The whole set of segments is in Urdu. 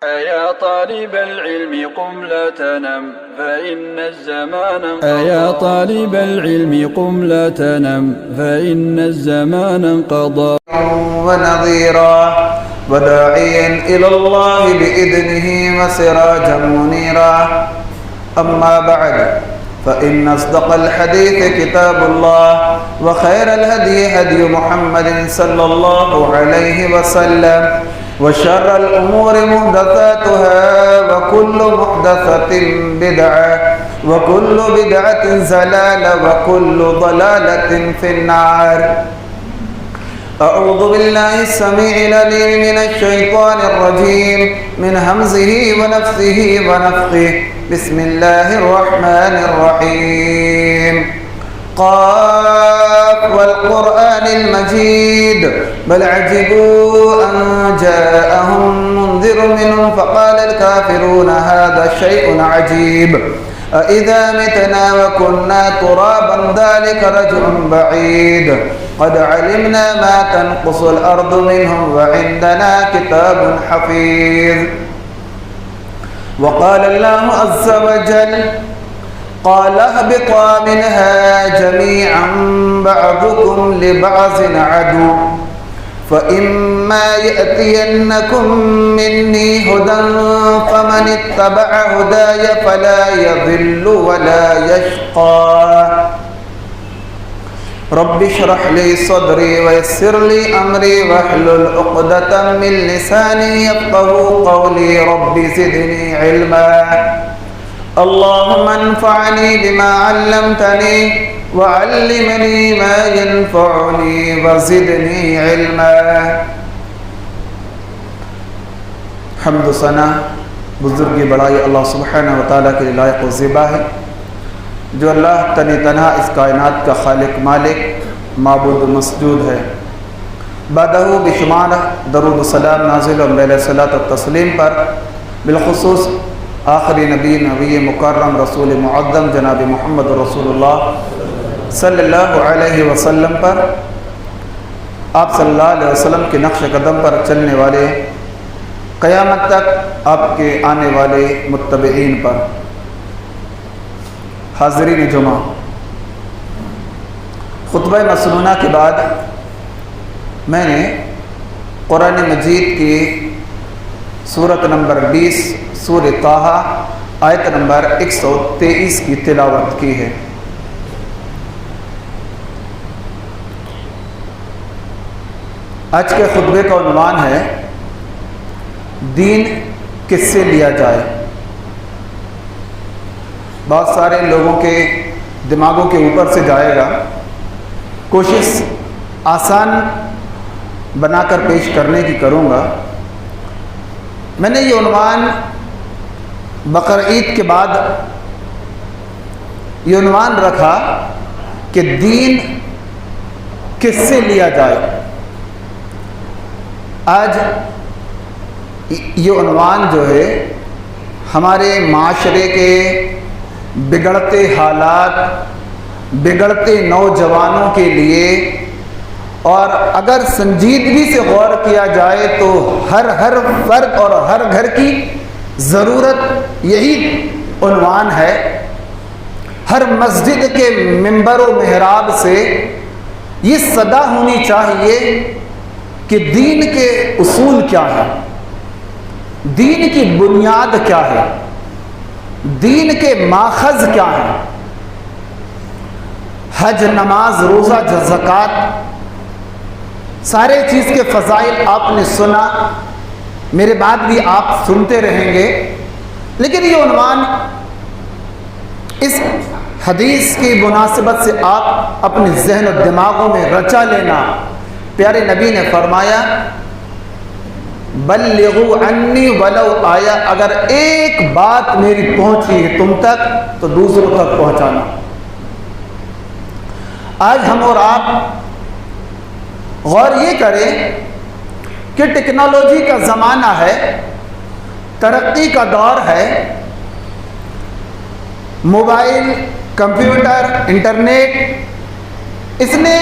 أيا طالب العلم قم لا تنم فإن الزمان أيا طالب العلم قم لا تنم فإن الزمان انقضى ونظيرا وداعيا إلى الله بإذنه وسراجا منيرا أما بعد فإن أصدق الحديث كتاب الله وخير الهدي هدي محمد صلى الله عليه وسلم وشر الأمور محدثاتها وكل محدثة بدعة وكل بدعة ضلالة وكل ضلالة في النار. أعوذ بالله السميع العليم من الشيطان الرجيم من همزه ونفثه ونفخه. بسم الله الرحمن الرحيم. قاف والقرآن المجيد بل عجبوا أن جاءهم منذر منهم فقال الكافرون هذا شيء عجيب أإذا متنا وكنا ترابا ذلك رجع بعيد قد علمنا ما تنقص الأرض منهم وعندنا كتاب حفيظ. وقال الله عز وجل قال اهبطا منها جميعا بعضكم لبعض عدو فإما يأتينكم مني هدى فمن اتبع هداي فلا يضل ولا يشقى. رب اشرح لي صدري ويسر لي أمري واحلل عقدة من لساني يفقهوا قولي. رب زدني علما اللهم انفعني بما علمتني وعلمني ما ينفعني وزدني علما. حمد و ثنا بزرگی بڑائی اللہ سبحانہ و تعالیٰ کے لائق و زیبا ہے، جو اللہ تنی تنہا اس کائنات کا خالق مالک معبود و مسجود ہے. بعدہ بشمار درود و سلام نازل علیہ صلاۃ و تسلیم پر، بالخصوص آخری نبی مکرم رسول معظم جناب محمد رسول اللہ صلی اللہ علیہ وسلم پر، آپ صلی اللہ علیہ وسلم کے نقش قدم پر چلنے والے، قیامت تک آپ کے آنے والے متبعین پر. حاضرین جمعہ، خطبہ مسنونہ کے بعد میں نے قرآن مجید کی سورت نمبر 20 سورہ طٰہٰ آیت نمبر 123 کی تلاوت کی ہے. آج کے خطبے کا عنوان ہے دین کس سے لیا جائے. بہت سارے لوگوں کے دماغوں کے اوپر سے جائے گا. کوشش آسان بنا کر پیش کرنے کی کروں گا. میں نے یہ عنوان بقرعید کے بعد یہ عنوان رکھا کہ دین کس سے لیا جائے. آج یہ عنوان جو ہے ہمارے معاشرے کے بگڑتے حالات، بگڑتے نوجوانوں کے لیے، اور اگر سنجیدگی سے غور کیا جائے تو ہر فرد اور ہر گھر کی ضرورت یہی عنوان ہے. ہر مسجد کے ممبر و محراب سے یہ صدا ہونی چاہیے کہ دین کے اصول کیا ہے، دین کی بنیاد کیا ہے، دین کے ماخذ کیا ہیں. حج، نماز، روزہ، زکوٰۃ، سارے چیز کے فضائل آپ نے سنا، میرے بعد بھی آپ سنتے رہیں گے. لیکن یہ عنوان اس حدیث کی مناسبت سے آپ اپنے ذہن و دماغوں میں رچا لینا. پیارے نبی نے فرمایا بلغوا عنی ولو آیا، اگر ایک بات میری پہنچی ہے تم تک تو دوسروں تک پہنچانا. آج ہم اور آپ غور یہ کریں کہ ٹیکنالوجی کا زمانہ ہے، ترقی کا دور ہے. موبائل، کمپیوٹر، انٹرنیٹ، اس نے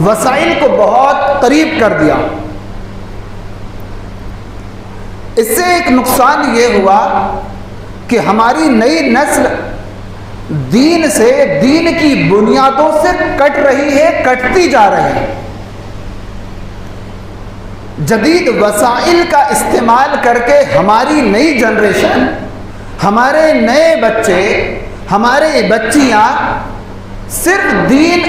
وسائل کو بہت قریب کر دیا. اس سے ایک نقصان یہ ہوا کہ ہماری نئی نسل دین سے، دین کی بنیادوں سے کٹ رہی ہے، کٹتی جا رہی ہے۔ جدید وسائل کا استعمال کر کے ہماری نئی جنریشن، ہمارے نئے بچے، ہمارے بچیاں صرف دین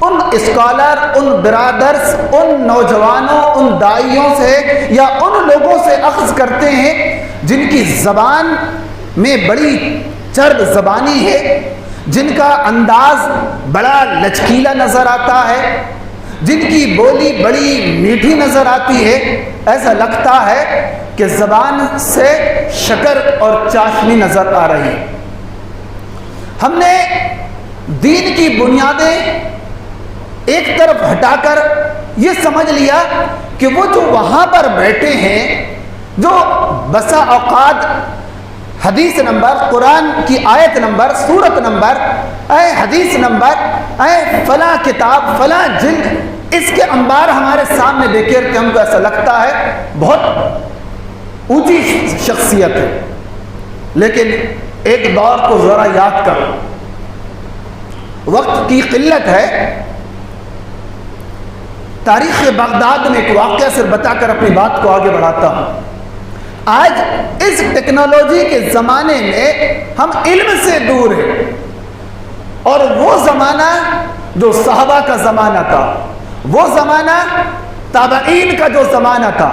ان اسکالر، ان برادرز، ان نوجوانوں، ان داعیوں سے یا ان لوگوں سے اخذ کرتے ہیں جن کی زبان میں بڑی چرب زبانی ہے، جن کا انداز بڑا لچکیلا نظر آتا ہے، جن کی بولی بڑی میٹھی نظر آتی ہے۔ ایسا لگتا ہے کہ زبان سے شکر اور چاشنی نظر آ رہی ہے۔ ہم نے دین کی بنیادیں ایک طرف ہٹا کر یہ سمجھ لیا کہ وہ جو وہاں پر بیٹھے ہیں، جو بسا اوقات حدیث نمبر، قرآن کی آیت نمبر، سورت نمبر، اے حدیث نمبر، اے فلاں کتاب، فلاں جلد، اس کے انبار ہمارے سامنے دیکھے کہ ہم کو ایسا لگتا ہے بہت اونچی شخصیت ہے۔ لیکن ایک دور کو ذرا یاد کرو، وقت کی قلت ہے۔ تاریخ بغداد میں ایک واقعہ صرف بتا کر اپنی بات کو آگے بڑھاتا ہوں۔ آج اس ٹیکنالوجی کے زمانے میں ہم علم سے دور ہیں، اور وہ زمانہ جو صحابہ کا زمانہ تھا، وہ زمانہ تابعین کا جو زمانہ تھا،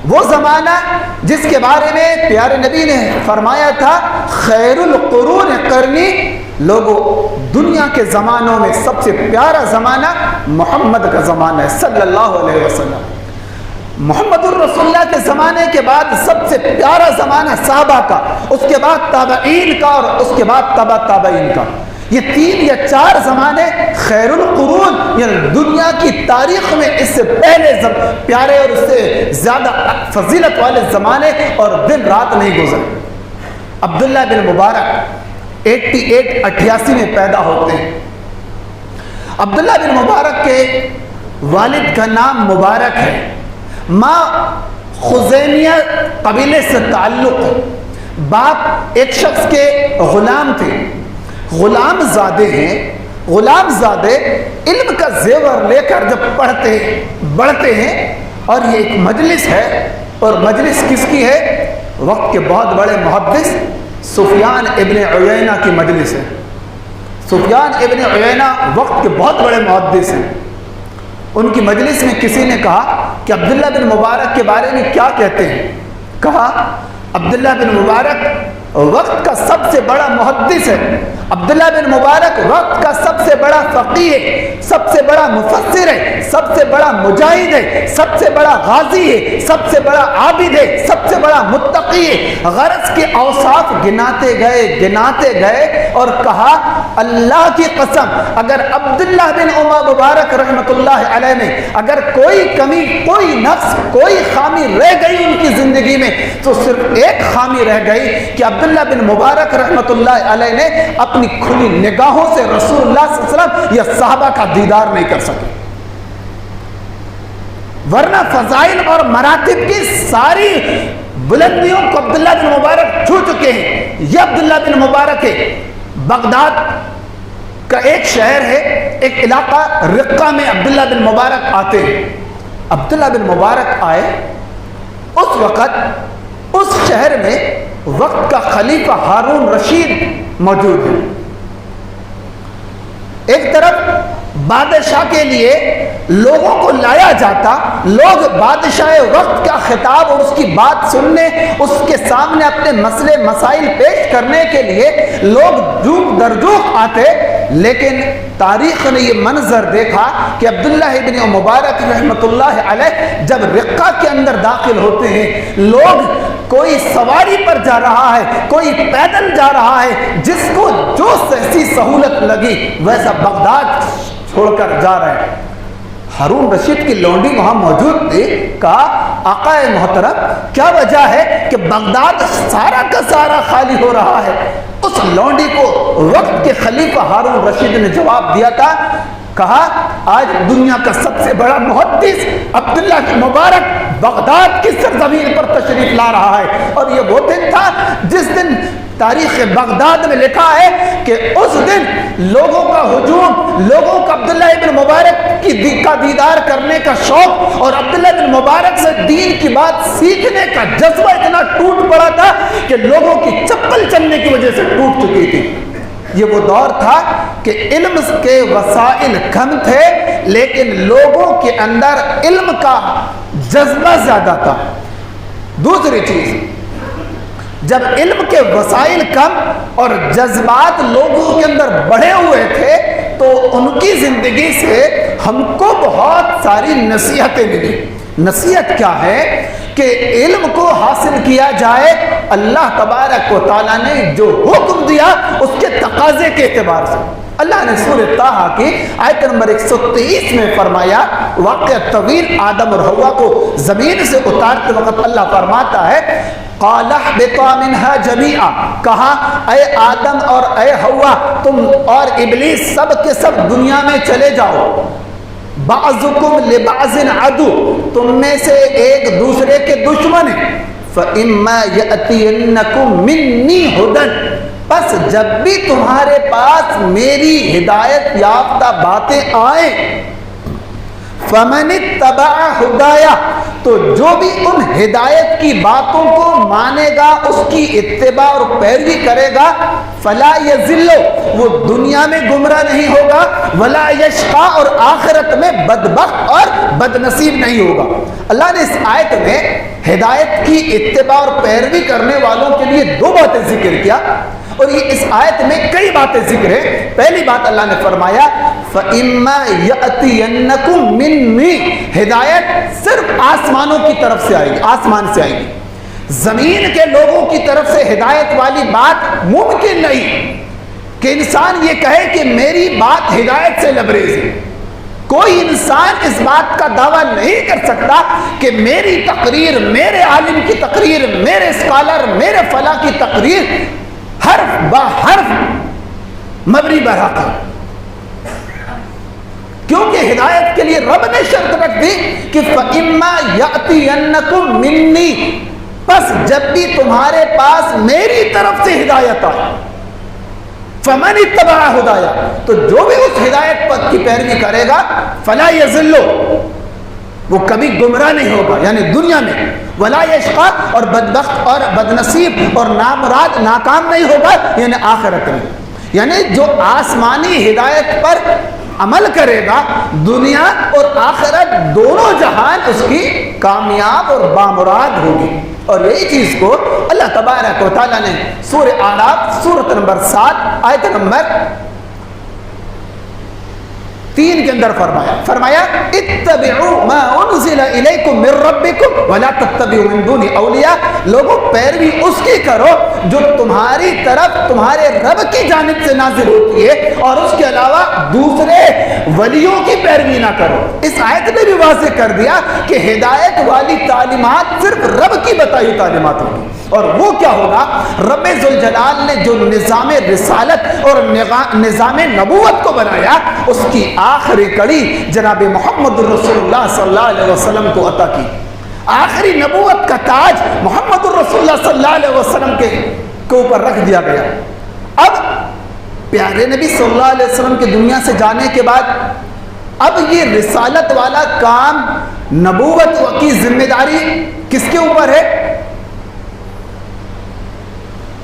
وہ زمانہ جس کے بارے میں پیارے نبی نے فرمایا تھا خیر القرون قرنی، لوگوں دنیا کے زمانوں میں سب سے پیارا زمانہ محمد کا زمانہ ہے صلی اللہ علیہ وسلم۔ محمد الرسول اللہ کے زمانے کے بعد سب سے پیارا زمانہ صحابہ کا، اس کے بعد تابعین کا، اور اس کے بعد تبع تابعین کا۔ یہ 3 یا 4 زمانے خیر القرون، یعنی دنیا کی تاریخ میں اس سے پہلے پیارے اور اس سے زیادہ فضیلت والے زمانے اور دن رات نہیں گزرے۔ عبداللہ بن مبارک 88 میں پیدا ہوتے ہیں۔ عبداللہ بن مبارک کے والد کا نام مبارک ہے، ماں خزیمیہ قبیلے سے تعلق ہے، باپ ایک شخص کے غلام تھے، غلام زادے ہیں۔ غلام زادے علم کا زیور لے کر جب بڑھتے ہیں، اور یہ ایک مجلس ہے، اور مجلس کس کی ہے؟ وقت کے بہت بڑے محدث سفیان ابن عیینہ کی مجلس ہے۔ سفیان ابن عیینہ وقت کے بہت بڑے محدث ہیں۔ ان کی مجلس میں کسی نے کہا کہ عبداللہ بن مبارک کے بارے میں کیا کہتے ہیں؟ کہا عبداللہ بن مبارک وقت کا سب سے بڑا محدث ہے، عبداللہ بن مبارک وقت کا سب سے بڑا فقیہ ہے، سب سے بڑا مفسر ہے، سب سے بڑا مجاہد ہے، سب سے بڑا غازی ہے، سب سے بڑا عابد ہے، سب سے بڑا متقی ہے۔ غرض کے اوصاف گناتے گئے اور کہا اللہ کی قسم اگر عبداللہ بن مبارک رحمۃ اللہ علیہ میں اگر کوئی کمی، کوئی نقص، کوئی خامی رہ گئی ان کی زندگی میں تو صرف ایک خامی رہ گئی کہ عبداللہ بن مبارک رحمۃ اللہ علیہ نے اپنی کھلی نگاہوں سے رسول اللہ صلی اللہ علیہ وسلم یا صحابہ کا دیدار نہیں کر سکے، ورنہ فضائل اور مراتب کی ساری بلندیوں کو عبداللہ بن مبارک چھو چکے ہیں۔ یہ عبداللہ بن مبارک ہے۔ بغداد کا ایک شہر ہے، ایک علاقہ رقہ میں عبداللہ بن مبارک آتے ہیں۔ عبداللہ بن مبارک آئے، اس وقت اس شہر میں وقت کا خلیفہ ہارون رشید موجود ہے۔ ایک طرف بادشاہ کے لیے لوگوں کو لایا جاتا، لوگ بادشاہ وقت کا خطاب اور اس کی بات سننے، اس کے سامنے اپنے مسئلے مسائل پیش کرنے کے لیے لوگ جوک در جوک آتے، لیکن تاریخ نے یہ منظر دیکھا کہ عبداللہ ابن مبارک رحمۃ اللہ علیہ جب رقہ کے اندر داخل ہوتے ہیں، لوگ کوئی سواری پر جا رہا ہے، کوئی پیدل جا رہا ہے، جس کو جو ایسی سہولت لگی ویسا بغداد چھوڑ کر جا رہے ہیں۔ ہارون رشید کی لونڈی وہاں موجود تھی، کہا آقا محترم کیا وجہ ہے کہ بغداد سارا کا سارا خالی ہو رہا ہے؟ اس لونڈی کو وقت کے خلیفہ ہارون رشید نے جواب دیا تھا کہا آج دنیا کا سب سے بڑا محدث عبداللہ کی مبارک بغداد کی سرزمین پر تشریف لا رہا ہے، اور یہ وہ دن تھا جس دن تاریخ بغداد میں لکھا ہے کہ اس دن لوگوں کا ہجوم، لوگوں کا عبداللہ ابن مبارک کا دیدار کرنے کا شوق اور عبداللہ ابن مبارک سے دین کی بات سیکھنے کا جذبہ اتنا ٹوٹ پڑا تھا کہ لوگوں کی چپل چلنے کی وجہ سے ٹوٹ چکی تھی۔ یہ وہ دور تھا کہ علم کے وسائل کم تھے لیکن لوگوں کے اندر علم کا جذبہ زیادہ تھا۔ دوسری چیز، جب علم کے وسائل کم اور جذبات لوگوں کے اندر بڑھے ہوئے تھے تو ان کی زندگی سے ہم کو بہت ساری نصیحتیں ملی۔ نصیحت کیا ہے کہ علم کو حاصل کیا جائے، اللہ تبارک و تعالیٰ نے جو حکم دیا اس کے تقاضے کے اعتبار سے۔ اللہ نے سورہ طٰہٰ کی آیت نمبر 123 میں فرمایا، واقعہ طویل، آدم اور حوا کو زمین سے اتارتے وقت اللہ فرماتا ہے قَالَ اهْبِطَا مِنْهَا جَمِيعًا، کہا اے آدم اور اے حوا تم اور ابلیس سب کے سب دنیا میں چلے جاؤ، بعضکم لبعض عدو، تم میں سے ایک دوسرے کے دشمن ہیں، فَإِمَّا يَأْتِيَنَّكُم مِّنِّي هُدًى، بس جب بھی تمہارے پاس میری ہدایت یافتہ باتیں آئیں، فَمَنِ اتَّبَعَ هُدَايَ، تو جو بھی ان ہدایت کی باتوں کو مانے گا، اس کی اتباع اور پیروی کرے گا، فَلَا يَذِلُّ، وہ دنیا میں گمراہ نہیں ہوگا، وَلَا يَشْقَى، اور آخرت میں بدبخت اور بدنصیب نہیں ہوگا۔ اللہ نے اس آیت میں ہدایت کی اتباع اور پیروی کرنے والوں کے لیے دو باتیں ذکر کیا، اور یہ اس آیت میں کئی باتیں ذکر ہیں۔ پہلی بات اللہ نے فرمایا فَإِمَّا يَأْتِيَنَّكُم مِّنِّي، ہدایت صرف آسمانوں کی طرف سے آئے گی، آسمان سے آئے گی، زمین کے لوگوں کی طرف سے ہدایت والی بات ممکن نہیں کہ انسان یہ کہے کہ میری بات ہدایت سے لبریز ہے۔ کوئی انسان اس بات کا دعویٰ نہیں کر سکتا کہ میری تقریر، میرے عالم کی تقریر، میرے اسکالر، میرے فلاں کی تقریر حرف با حرف مبنی برحق ہے، کیونکہ ہدایت کے لیے رب نے شرط رکھ دی کہ فَإِمَّا يَأْتِيَنَّكُم مِّنِّي، بس جب بھی تمہارے پاس میری طرف سے ہدایت آئے، فَمَنِ اتَّبَعَ هُدَايَ، تو جو بھی اس ہدایت پر کی پیروی کرے گا، فَلَا يَذِلُّ، وہ کبھی گمراہ نہیں ہوگا، یعنی دنیا میں، وَلَا يَشْقَى، اور بدبخت اور بدنصیب اور نامراد ناکام نہیں ہوگا، یعنی آخرت میں۔ یعنی جو آسمانی ہدایت پر عمل کرے گا، دنیا اور آخرت دونوں جہان اس کی کامیاب اور بامراد ہوگی۔ اور یہی چیز کو اللہ تبارک و تعالیٰ نے سورہ اعراف سورۃ نمبر 7 آیت نمبر 3 کے اندر فرمایا اتبعوا ما انزل الیکم من ربکم ولا تتبعوا من دون اولیاء، لوگوں پیروی اس کی کرو جو تمہاری طرف تمہارے رب کی جانب سے نازل ہوتی ہے، اور اس کے علاوہ دوسرے ولیوں کی پیروی نہ کرو۔ اس آیت نے بھی واضح کر دیا کہ ہدایت والی تعلیمات صرف رب کی بتائی تعلیمات ہوگی، اور وہ کیا ہوگا؟ رب ذوالجلال نے جو نظام رسالت اور نظام نبوت کو بنایا، اس کی آخری کڑی جناب محمد الرسول اللہ صلی اللہ علیہ وسلم کو عطا کی۔ آخری نبوت کا تاج محمد الرسول اللہ صلی اللہ علیہ وسلم کے اوپر رکھ دیا گیا۔ اب پیارے نبی صلی اللہ علیہ وسلم کی دنیا سے جانے کے بعد اب یہ رسالت والا کام، نبوت کی ذمہ داری کس کے اوپر ہے؟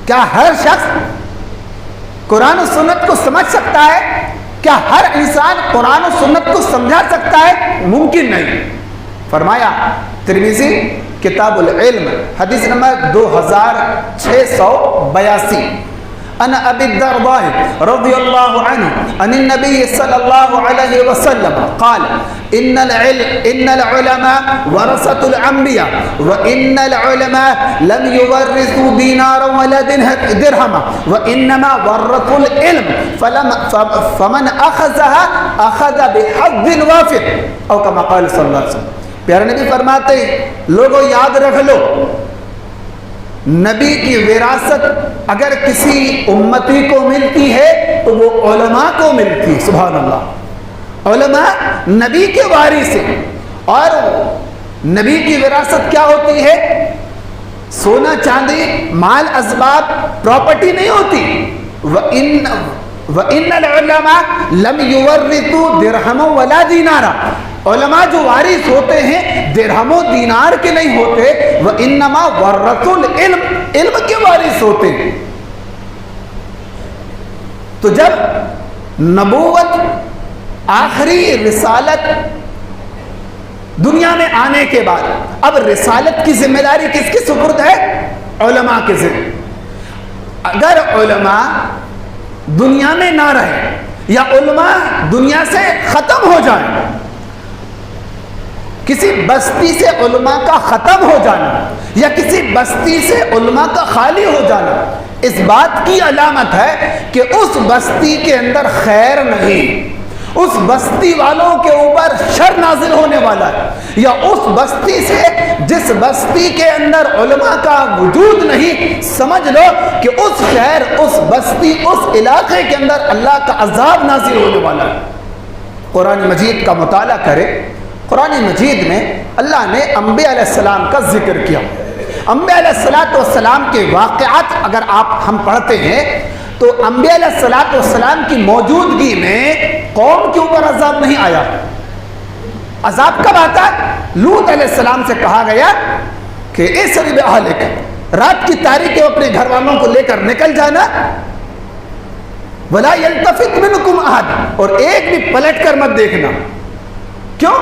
کیا ہر شخص قرآن و سنت کو سمجھ سکتا ہے؟ کیا ہر انسان قرآن و سنت کو سمجھا سکتا ہے؟ ممکن نہیں۔ فرمایا ترمذی کتاب العلم حدیث نمبر 2682، ان ابی الدرداء رضی اللہ عنہ عن النبی صلی اللہ علیہ وسلم قال ان العلماء ورثة الانبیاء وان العلماء لم يورثوا دینارا ولا درہما وانما ورثوا العلم فمن اخذها اخذ بحظ وافر او کما قال صلی اللہ علیہ وسلم۔ پیارے نبی فرماتے ہیں لوگوں یاد رکھ لو، نبی کی وراثت اگر کسی امتی کو ملتی ہے تو وہ علماء کو ملتی ہے۔ سبحان اللہ، علماء نبی کے وارث ہیں، اور نبی کی وراثت کیا ہوتی ہے؟ سونا چاندی مال اسباب پراپرٹی نہیں ہوتی. وَإِنَّ الْعُلَمَاءَ لَمْ يُوَرِّثُوا دِرْهَمًا وَلَا دِينَارًا. علماء جو وارث ہوتے ہیں درہم و دینار کے نہیں ہوتے، وَإِنَّمَا وَرَّثُوا الْعِلْمَ، علم کے وارث ہوتے ہیں. تو جب نبوت آخری رسالت دنیا میں آنے کے بعد اب رسالت کی ذمہ داری کس کے سپرد ہے؟ علماء کے ذمہ. اگر علماء دنیا میں نہ رہے یا علماء دنیا سے ختم ہو جائیں، کسی بستی سے علماء کا ختم ہو جانا یا کسی بستی سے علماء کا خالی ہو جانا اس بات کی علامت ہے کہ اس بستی کے اندر خیر نہیں، اس بستی والوں کے اوپر شر نازل ہونے والا ہے. یا اس بستی سے جس بستی کے اندر علماء کا وجود نہیں، سمجھ لو کہ اس شہر، اس بستی، اس علاقے کے اندر اللہ کا عذاب نازل ہونے والا ہے. قرآن مجید کا مطالعہ کرے. قرآن مجید میں اللہ نے انبیاء علیہ السلام کا ذکر کیا. انبیاء علیہ السلام کے واقعات اگر ہم پڑھتے ہیں تو انبیاء علیہ السلام کی موجودگی میں قوم کے اوپر عذاب نہیں آیا. عذاب کب آتا ہے؟ لوط علیہ السلام سے کہا گیا کہ اسری بأہلک، رات کی تاریکی میں اپنے گھر والوں کو لے کر نکل جانا، ولا یلتفت منکم احد، اور ایک بھی پلٹ کر مت دیکھنا. کیوں؟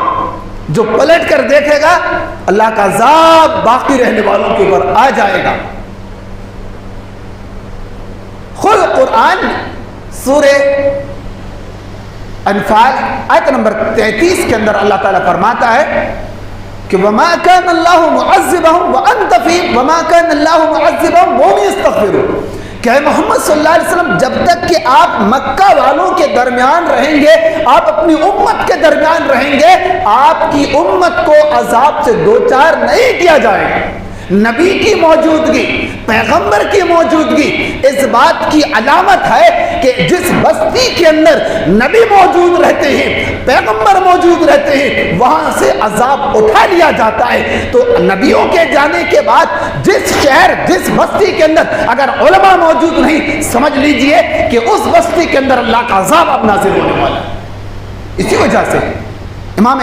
جو پلٹ کر دیکھے گا اللہ کا عذاب باقی رہنے والوں کے اوپر آ جائے گا. خود قرآن سورہ انفال آیت نمبر 33 کے اندر اللہ تعالیٰ فرماتا ہے کہ وَمَا كَانَ اللَّهُ مُعَذِّبَهُمْ وَأَنْتَ فِيهِمْ وَمَا كَانَ اللَّهُ مُعَذِّبَهُمْ وَهُمْ يَسْتَغْفِرُونَ. کہ محمد صلی اللہ علیہ وسلم جب تک کہ آپ مکہ والوں کے درمیان رہیں گے، آپ اپنی امت کے درمیان رہیں گے، آپ کی امت کو عذاب سے دوچار نہیں کیا جائے گا. نبی کی موجودگی، پیغمبر کی موجودگی اس بات کی علامت ہے کہ جس بستی کے اندر نبی موجود رہتے ہیں، پیغمبر موجود رہتے ہیں، وہاں سے عذاب اٹھا لیا جاتا ہے. تو نبیوں کے جانے کے بعد جس شہر، جس بستی کے اندر اگر علماء موجود نہیں، سمجھ لیجئے کہ اس بستی کے اندر اللہ کا عذاب اب نازل ہونے والا ہے. اسی وجہ سے امام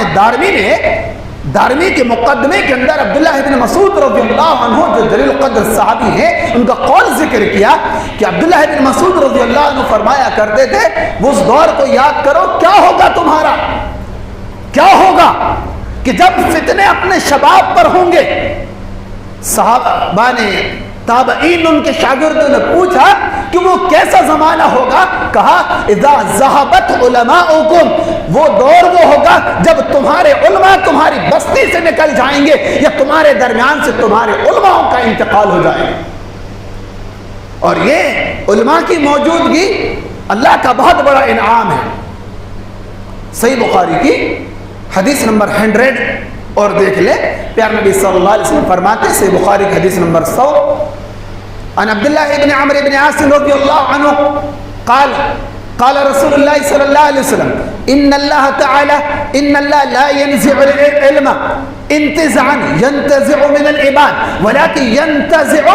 دارمی کے مقدمے کے اندر عبداللہ ابن مسعود رضی اللہ عنہ جو جلیل القدر صحابی ہیں، ان کا قول ذکر کیا کہ عبداللہ ابن مسعود رضی اللہ عنہ فرمایا کرتے تھے، اس دور کو یاد کرو، کیا ہوگا تمہارا، کیا ہوگا کہ جب فتنے اپنے شباب پر ہوں گے. صحابہ نے، تابعین، ان کے شاگردوں نے پوچھا کہ وہ کیسا زمانہ ہوگا؟ کہا اذا ذہبت علماؤکم، وہ دور وہ ہوگا جب تمہارے علماء تمہاری بستی سے نکل جائیں گے یا تمہارے درمیان سے تمہارے علماء کا انتقال ہو جائے گا. اور یہ علماء کی موجودگی اللہ کا بہت بڑا انعام ہے. صحیح بخاری کی حدیث نمبر 100 اور دیکھ لے، پیارے نبی صلی اللہ علیہ وسلم فرماتے، صحیح بخاری کی حدیث نمبر 100، عن عبداللہ ابن عمرو ابن عاص رضی اللہ عنہ قال رسول اللہ صلی اللہ علیہ وسلم ان اللہ لا ينزع العلم انتزاعا ينتزع من العباد ولكن ينتزع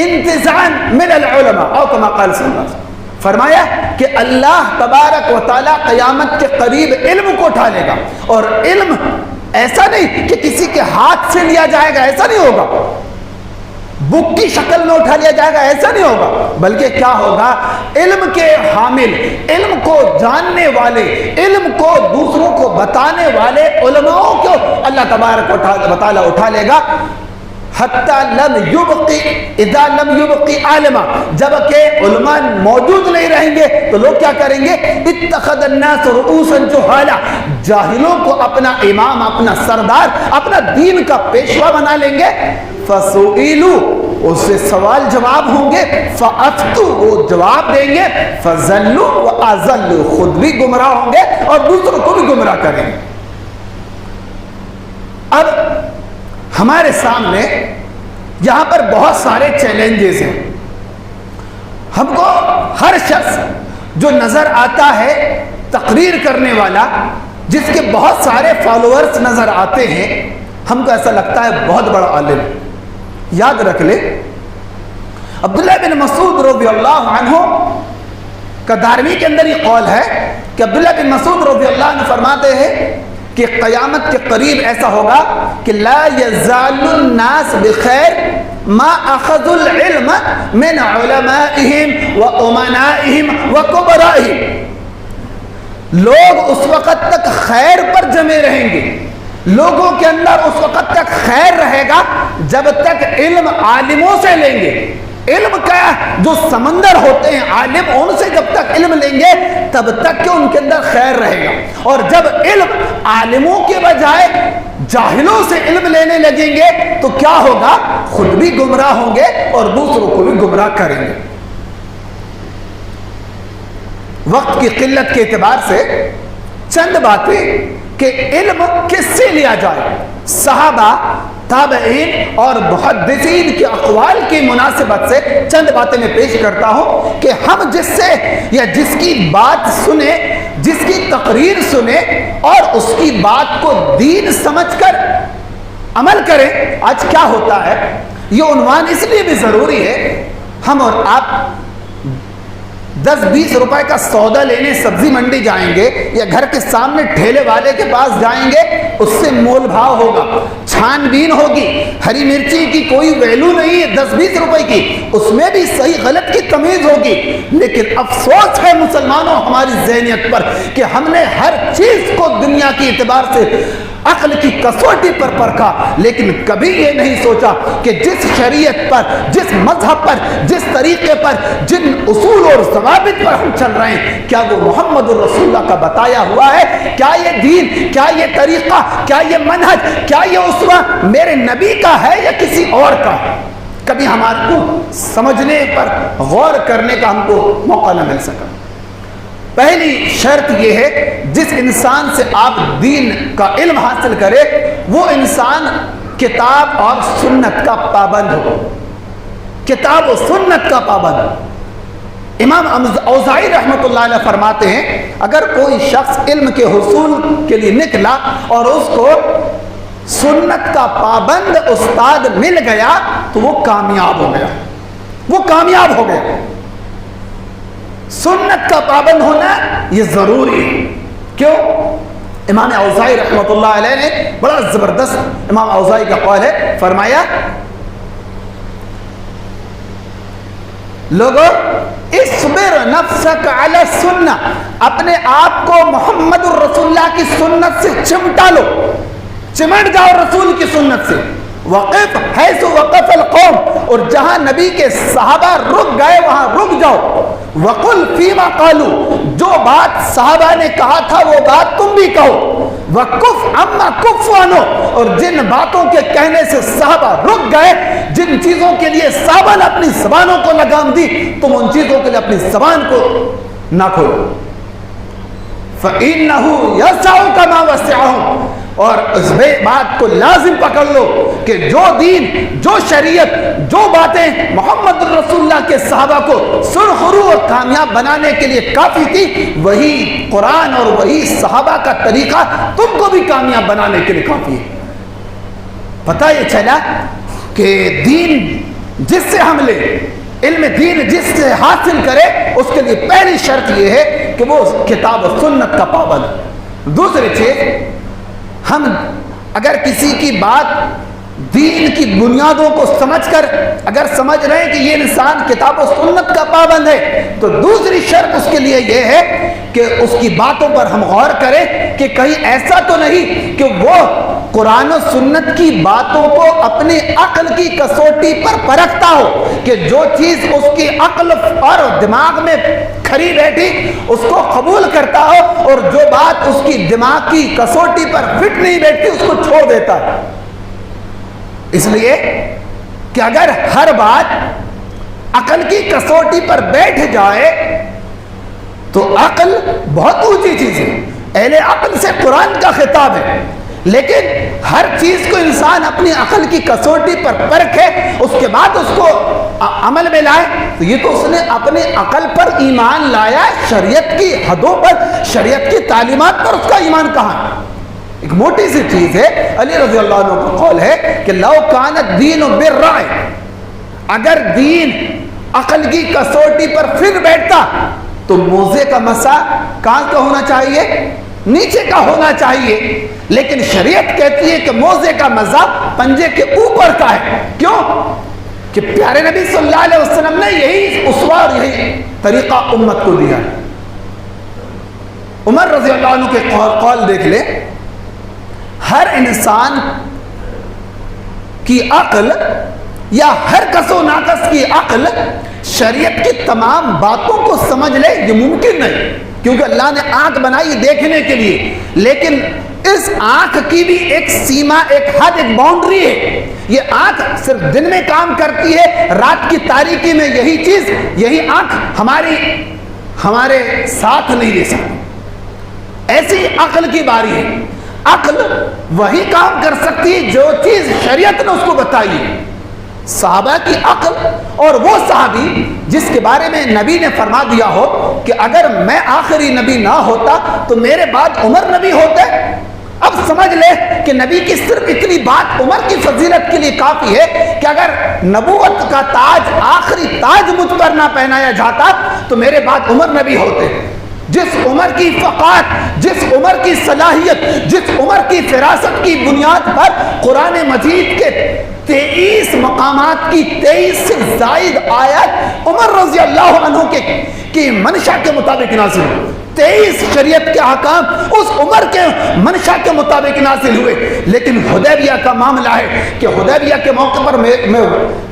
انتزاعا من العلماء او كما قال صلی اللہ علیہ وسلم. فرمایا کہ اللہ تبارک و تعالی قیامت کے قریب علم کو اٹھا لے گا، اور علم ایسا نہیں کہ کسی کے ہاتھ سے لیا جائے گا، ایسا نہیں ہوگا، بک کی شکل میں اٹھا لیا جائے گا، ایسا نہیں ہوگا، بلکہ کیا ہوگا؟ علم کے حامل، علم کو جاننے والے، علم کو دوسروں کو بتانے والے علماء کو اللہ تبارک و تعالی اٹھا لے گا. حتی لم یبقی اذا لم یبقی عالما، جبکہ علماء موجود نہیں رہیں گے تو لوگ کیا کریں گے؟ اتخذ الناس رؤوسا جہالا، جاہلوں کو اپنا امام، اپنا سردار، اپنا دین کا پیشوا بنا لیں گے. فسئلوا، اس سے سوال جواب ہوں گے، فافتوا، وہ جواب دیں گے، فضلوا واضلوا، خود بھی گمراہ ہوں گے اور دوسروں کو بھی گمراہ کریں گے. اب ہمارے سامنے یہاں پر بہت سارے چیلنجز ہیں. ہم کو ہر شخص جو نظر آتا ہے تقریر کرنے والا جس کے بہت سارے فالوورز نظر آتے ہیں، ہم کو ایسا لگتا ہے بہت بڑا عالم. یاد رکھ لے عبداللہ بن مسعود رضی اللہ عنہ کا دارمی کے اندر یہ قول ہے کہ عبداللہ بن مسعود رضی اللہ عنہ فرماتے ہیں کہ قیامت کے قریب ایسا ہوگا کہ لا یزال الناس بخیر ما اخذوا العلم من علمائهم و امنائهم و کبرائهم. لوگ اس وقت تک خیر پر جمے رہیں گے، لوگوں کے اندر اس وقت تک خیر رہے گا جب تک علم عالموں سے لیں گے. علم کا جو سمندر ہوتے ہیں عالم، ان سے جب تک علم لیں گے تب تک کہ ان کے اندر خیر رہے گا. اور جب علم عالموں کے بجائے جاہلوں سے علم لینے لگیں گے تو کیا ہوگا؟ خود بھی گمراہ ہوں گے اور دوسروں کو بھی گمراہ کریں گے. وقت کی قلت کے اعتبار سے چند باتیں کہ علم کس سے لیا جائے، صحابہ، تابعین اور محدثین کے اقوال کی مناسبت سے چند باتیں میں پیش کرتا ہوں کہ ہم جس سے یا جس کی بات سنیں، جس کی تقریر سنیں اور اس کی بات کو دین سمجھ کر عمل کریں. آج کیا ہوتا ہے، یہ عنوان اس لیے بھی ضروری ہے، ہم اور آپ 10-20 روپے کا سودا لینے سبزی منڈی جائیں گے یا گھر کے سامنے ٹھیلے والے کے پاس جائیں گے، اس سے مول بھاؤ ہوگا، چھان بین ہوگی. ہری مرچی کی کوئی ویلو نہیں ہے 10-20 روپے کی، اس میں بھی صحیح غلط کی تمیز ہوگی. لیکن افسوس ہے مسلمانوں ہماری ذہنیت پر کہ ہم نے ہر چیز کو دنیا کے اعتبار سے عقل کی کسوٹی پر پرکھا، لیکن کبھی یہ نہیں سوچا کہ جس شریعت پر، جس مذہب پر، جس طریقے پر، جن اصول اور ضوابط پر ہم چل رہے ہیں، کیا وہ محمد الرسول اللہ کا بتایا ہوا ہے؟ کیا یہ دین، کیا یہ طریقہ، کیا یہ منہج، کیا یہ اسوہ میرے نبی کا ہے یا کسی اور کا؟ کبھی ہمارے کو سمجھنے پر، غور کرنے کا ہم کو موقع نہ مل سکا. پہلی شرط یہ ہے جس انسان سے آپ دین کا علم حاصل کرے وہ انسان کتاب اور سنت کا پابند ہو. کتاب و سنت کا پابند. امام اوزاعی رحمۃ اللہ علیہ فرماتے ہیں اگر کوئی شخص علم کے حصول کے لیے نکلا اور اس کو سنت کا پابند استاد مل گیا تو وہ کامیاب ہو گیا، وہ کامیاب ہو گیا. سنت کا پابند ہونا یہ ضروری ہے. کیوں؟ امام اوزاعی رحمۃ اللہ علیہ نے بڑا زبردست امام اوزاعی کا قول ہے، فرمایا لوگوں اصبر نفسک علی السنہ، اپنے آپ کو محمد الرسول اللہ کی سنت سے چمٹا لو، چمٹ جاؤ رسول کی سنت سے. وقف حیث وقف القوم، اور جہاں نبی کے صحابہ رک گئے وہاں رک جاؤ. وقل فیما قالوا، جو بات صحابہ نے کہا تھا وہ بات تم بھی کہو. وقف اما کف عنہ، اور جن باتوں کے کہنے سے صحابہ رک گئے، جن چیزوں کے لیے صحابہ نے اپنی زبانوں کو لگام دی، تم ان چیزوں کے لیے اپنی زبان کو نہ کھولو. فَإِنَّهُ يَسْعُكَ مَا وَسِعَهُمْ، اور اس بات کو لازم پکڑ لو کہ جو دین، جو شریعت، جو باتیں محمد رسول اللہ کے صحابہ کو سرخرو اور کامیاب بنانے کے لیے کافی تھی، وہی قرآن اور وہی صحابہ کا طریقہ تم کو بھی کامیاب بنانے کے لیے کافی ہے. پتہ یہ چلا کہ دین جس سے ہم لیں، علم دین جس سے حاصل کرے، اس کے لیے پہلی شرط یہ ہے کہ وہ کتاب و سنت کا پابند. دوسری چیز، ہم اگر کسی کی بات دین کی بنیادوں کو سمجھ کر اگر سمجھ رہے ہیں کہ یہ انسان کتاب و سنت کا پابند ہے، تو دوسری شرط اس کے لیے یہ ہے کہ اس کی باتوں پر ہم غور کریں کہ کہیں ایسا تو نہیں کہ وہ قرآن و سنت کی باتوں کو اپنی عقل کی کسوٹی پر پرکھتا ہو، کہ جو چیز اس کی عقل اور دماغ میں کھری بیٹھی اس کو قبول کرتا ہو، اور جو بات اس کی دماغ کی کسوٹی پر فٹ نہیں بیٹھتی اس کو چھوڑ دیتا ہے. اس لیے کہ اگر ہر بات عقل کی کسوٹی پر بیٹھ جائے تو عقل بہت اونچی چیز ہے. اہل عقل سے قرآن کا خطاب ہے لیکن ہر چیز کو انسان اپنی عقل کی کسوٹی پر پرکھے اس کے بعد اس کو عمل میں لائے، تو یہ تو اس نے اپنے عقل پر ایمان لایا، شریعت کی حدوں پر، شریعت کی تعلیمات پر اس کا ایمان کہاں؟ ایک موٹی سی چیز ہے، علی رضی اللہ عنہ کا قول ہے کہ لو کان الدین بالرائے، اگر دین عقل کی کسوٹی پر پھر بیٹھتا تو موزے کا مسا کہاں کا ہونا چاہیے؟ نیچے کا ہونا چاہیے، لیکن شریعت کہتی ہے کہ موزے کا مزہ پنجے کے اوپر کا ہے۔ کیوں؟ کہ پیارے نبی صلی اللہ علیہ وسلم نے یہی اسوہ اور یہی طریقہ امت کو دیا۔ عمر رضی اللہ عنہ کے قول دیکھ لے، ہر انسان کی عقل یا ہر کس و ناقص کی عقل شریعت کی تمام باتوں کو سمجھ لے، یہ ممکن نہیں، کیونکہ اللہ نے آنکھ بنائی دیکھنے کے لیے، لیکن اس آنکھ کی بھی ایک سیما، ایک حد، ایک باؤنڈری ہے۔ یہ آنکھ صرف دن میں کام کرتی ہے، رات کی تاریکی میں یہی چیز، یہی آنکھ ہمارے ساتھ نہیں دے سکتی۔ ایسی عقل کی باری ہے، عقل وہی کام کر سکتی ہے جو چیز شریعت نے اس کو بتائی ہے۔ صحابہ کی عقل، اور وہ صحابی جس کے بارے میں نبی نے فرما دیا ہو کہ اگر میں آخری نبی نہ ہوتا تو میرے بعد عمر نبی ہوتے، اب سمجھ لے کہ نبی کی صرف اتنی بات عمر کی فضیلت کے لیے کافی ہے کہ اگر نبوت کا تاج، آخری تاج مجھ پر نہ پہنایا جاتا تو میرے بعد عمر نبی ہوتے۔ جس عمر کی فقاہت، جس عمر کی صلاحیت، جس عمر کی فراست کی بنیاد پر قرآن مجید کے 23 مقامات کی 23 سے زائد آیات عمر رضی اللہ عنہ کی منشا کے مطابق نازل ہوئے، 23 شریعت کے احکام اس عمر کے منشا کے مطابق نازل ہوئے۔ لیکن حدیبیہ کا معاملہ ہے کہ حدیبیہ کے موقع پر میں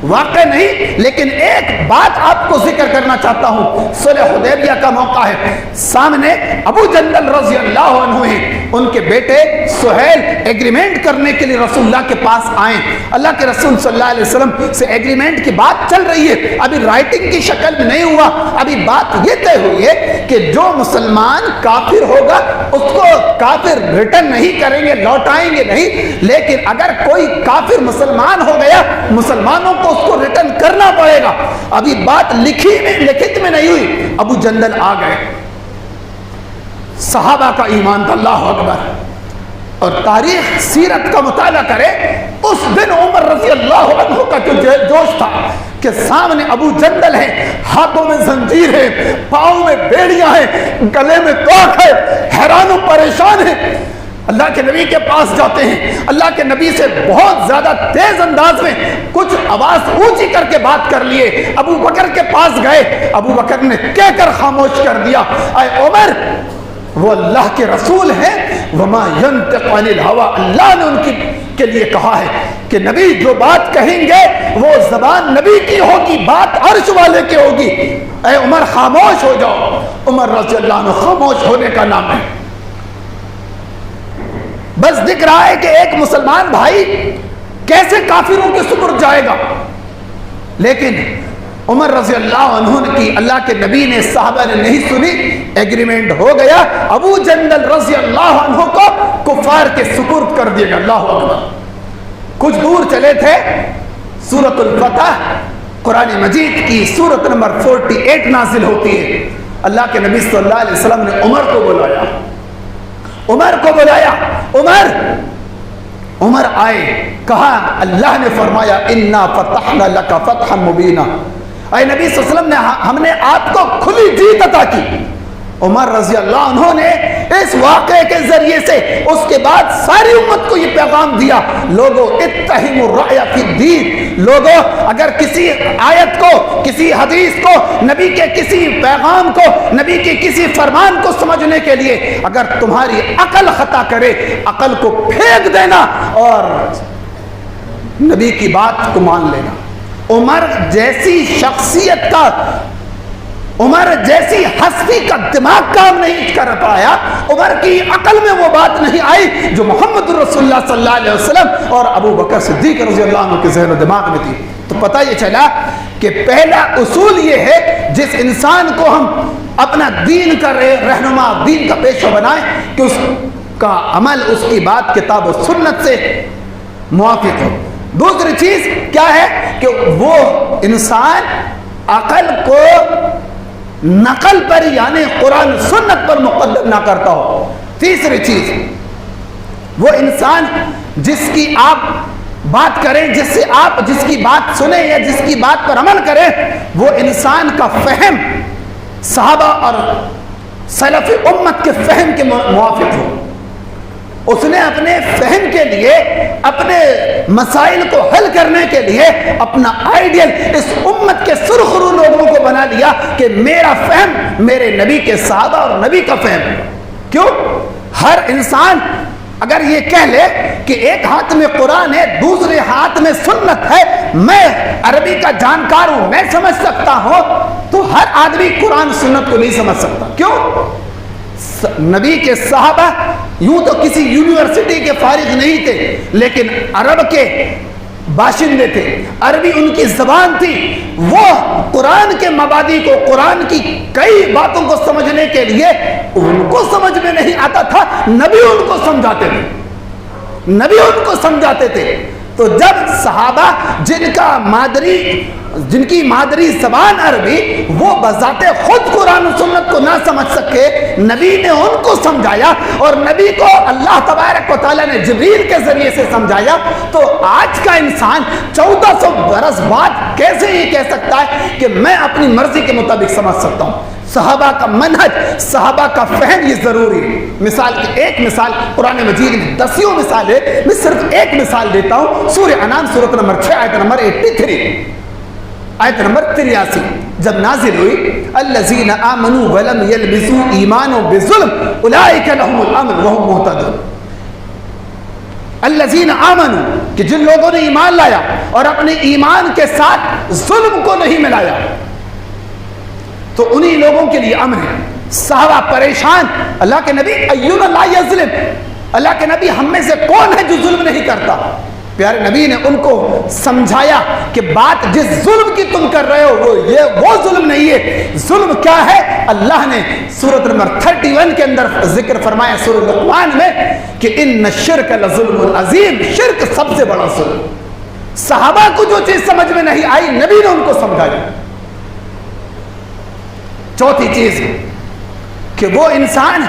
واقع نہیں، لیکن ایک بات آپ کو ذکر کرنا چاہتا ہوں۔ صلح حدیبیہ کا موقع ہے، سامنے ابو جندل رضی اللہ عنہ ہیں، ان کے بیٹے سہیل ایگریمنٹ کرنے کے لیے رسول اللہ کے پاس آئیں، اللہ کے رسول صلی اللہ علیہ وسلم سے ایگریمنٹ کی بات چل رہی ہے، ابھی رائٹنگ کی شکل میں نہیں ہوا، ابھی بات یہ طے ہوئی ہے کہ جو مسلمان کافر ہوگا اس کو کافر ریٹرن نہیں کریں گے، لوٹائیں گے نہیں، لیکن اگر کوئی کافر مسلمان ہو گیا مسلمانوں کو اس کو ریٹرن کرنا پڑے گا۔ ابھی بات لکھت میں نہیں ہوئی، ابو جندل آ گئے۔ صحابہ کا ایمان تھا، اللہ اکبر، اور تاریخ سیرت کا مطالعہ کرے، اس دن عمر رضی اللہ عنہ کا جو جوش تھا کہ سامنے ابو جندل ہے، ہاتھوں میں زنجیر ہے، پاؤں میں بیڑیاں ہیں، گلے میں توق ہے، حیران و پریشان ہے۔ اللہ کے نبی کے پاس جاتے ہیں، اللہ کے نبی سے بہت زیادہ تیز انداز میں کچھ آواز اونچی کر کے بات کر لیے۔ ابو بکر کے پاس گئے، ابو بکر نے کہہ کر خاموش کر دیا، اے عمر، وہ اللہ کے رسول ہیں، وما ينطق عن الهوى، اللہ نے ان کے لیے کہا ہے کہ نبی جو بات کہیں گے وہ زبان نبی کی ہوگی، بات عرش والے کی ہوگی۔ اے عمر خاموش ہو جاؤ۔ عمر رضی اللہ عنہ خاموش ہونے کا نام ہے، بس دکھ رہا ہے کہ ایک مسلمان بھائی کیسے کافروں کے سپرد جائے گا، لیکن عمر رضی اللہ عنہ کی اللہ کے نبی نے، صحابہ نے نہیں سنی، ایگریمنٹ ہو گیا، ابو جندل رضی اللہ عنہ کو کفار کے سپرد کر دیا گیا۔ اللہ اکبر۔ کچھ دور چلے تھے، سورۃ الفتح قرآن مجید کی سورت نمبر 48 نازل ہوتی ہے۔ اللہ کے نبی صلی اللہ علیہ وسلم نے عمر کو بلایا، عمر آئے، کہا، اللہ نے فرمایا انا فتحنا لک فتحا مبینا، اے نبی صلی اللہ علیہ وسلم نے ہم نے آپ کو کھلی جیت عطا کی۔ عمر رضی اللہ عنہ نے اس واقعے کے ذریعے سے اس کے بعد ساری امت کو یہ پیغام دیا، لوگو اتہموا الرأی فی الدین، لوگو اگر کسی آیت کو، کسی حدیث کو، نبی کے کسی پیغام کو، نبی کے کسی فرمان کو سمجھنے کے لیے اگر تمہاری عقل خطا کرے، عقل کو پھینک دینا اور نبی کی بات کو مان لینا۔ عمر جیسی شخصیت کا، عمر جیسی ہستی کا دماغ کام نہیں کر پایا، عمر کی عقل میں وہ بات نہیں آئی جو محمد رسول اللہ صلی اللہ علیہ وسلم اور ابو بکر صدیق رضی اللہ عنہ کے ذہن و دماغ میں تھی۔ تو پتہ یہ چلا کہ پہلا اصول یہ ہے، جس انسان کو ہم اپنا دین کا رہنما، دین کا پیشوا بنائیں، کہ کا عمل، اس کی بات کتاب و سنت سے موافق ہو۔ دوسری چیز کیا ہے کہ وہ انسان عقل کو نقل پر یعنی قرآن سنت پر مقدم نہ کرتا ہو۔ تیسری چیز وہ انسان جس کی آپ بات کریں، جس کی بات سنیں یا جس کی بات پر عمل کریں، وہ انسان کا فہم صحابہ اور سلف امت کے فہم کے موافق ہو۔ اس نے اپنے فہم کے لیے، اپنے مسائل کو حل کرنے کے لیے اپنا آئیڈیل اس امت کے سرخرو لوگوں کو بنا لیا کہ میرا فہم میرے نبی کے صحابہ اور نبی کا فہم۔ کیوں؟ ہر انسان اگر یہ کہہ لے کہ ایک ہاتھ میں قرآن ہے، دوسرے ہاتھ میں سنت ہے، میں عربی کا جانکار ہوں، میں سمجھ سکتا ہوں، تو ہر آدمی قرآن سنت کو نہیں سمجھ سکتا۔ کیوں؟ نبی کے صحابہ یوں تو کسی یونیورسٹی کے فارغ نہیں تھے، لیکن عرب کے باشندے تھے، عربی ان کی زبان تھی، وہ قرآن کے مبادی کو، قرآن کی کئی باتوں کو سمجھنے کے لیے ان کو سمجھ میں نہیں آتا تھا، نبی ان کو سمجھاتے تھے، نبی ان کو سمجھاتے تھے۔ تو جب صحابہ جن کی مادری زبان عربی، وہ بذات خود قرآن و سنت کو نہ سمجھ سکے، نبی نے ان کو سمجھایا، اور نبی کو اللہ تبارک و تعالیٰ نے جبریل کے ذریعے سے سمجھایا۔ تو آج کا انسان 1400 برس بعد کیسے یہ کہہ سکتا ہے کہ میں اپنی مرضی کے مطابق سمجھ سکتا ہوں؟ صحابہ کا منہج، صحابہ کا فہم یہ ضروری ہے۔ مثال کی ایک مثال قرآن مجید میں دسیوں مثال ہے، میں صرف ایک مثال دیتا ہوں۔ سورہ انعام سورۃ نمبر 6 آیت نمبر 83، آیت نمبر 83 جب نازل ہوئی، الذین آمنوا ولم یلبسوا ایمانهم بظلم اولئک لهم الامن وهم مہتدون۔ الذین آمنوا کہ جن لوگوں نے ایمان لایا اور اپنے ایمان کے ساتھ ظلم کو نہیں ملایا، تو انہی لوگوں کے لیے امن ہے۔ صحابہ پریشان، اللہ کے نبی اینا لا یظلم، اللہ کے نبی ہم میں سے کون ہے جو ظلم نہیں کرتا؟ پیارے نبی نے ان کو سمجھایا کہ بات جس ظلم کی تم کر رہے ہو وہ ظلم نہیں ہے۔ ظلم کیا ہے؟ اللہ نے سورۃ نمبر 31 کے اندر ذکر فرمایا سورۃ لقمان میں کہ ان الشرک لظلم عظیم، شرک سب سے بڑا ظلم۔ صحابہ کو جو چیز سمجھ میں نہیں آئی، نبی نے ان کو سمجھایا۔ چوتھی چیز کہ وہ انسان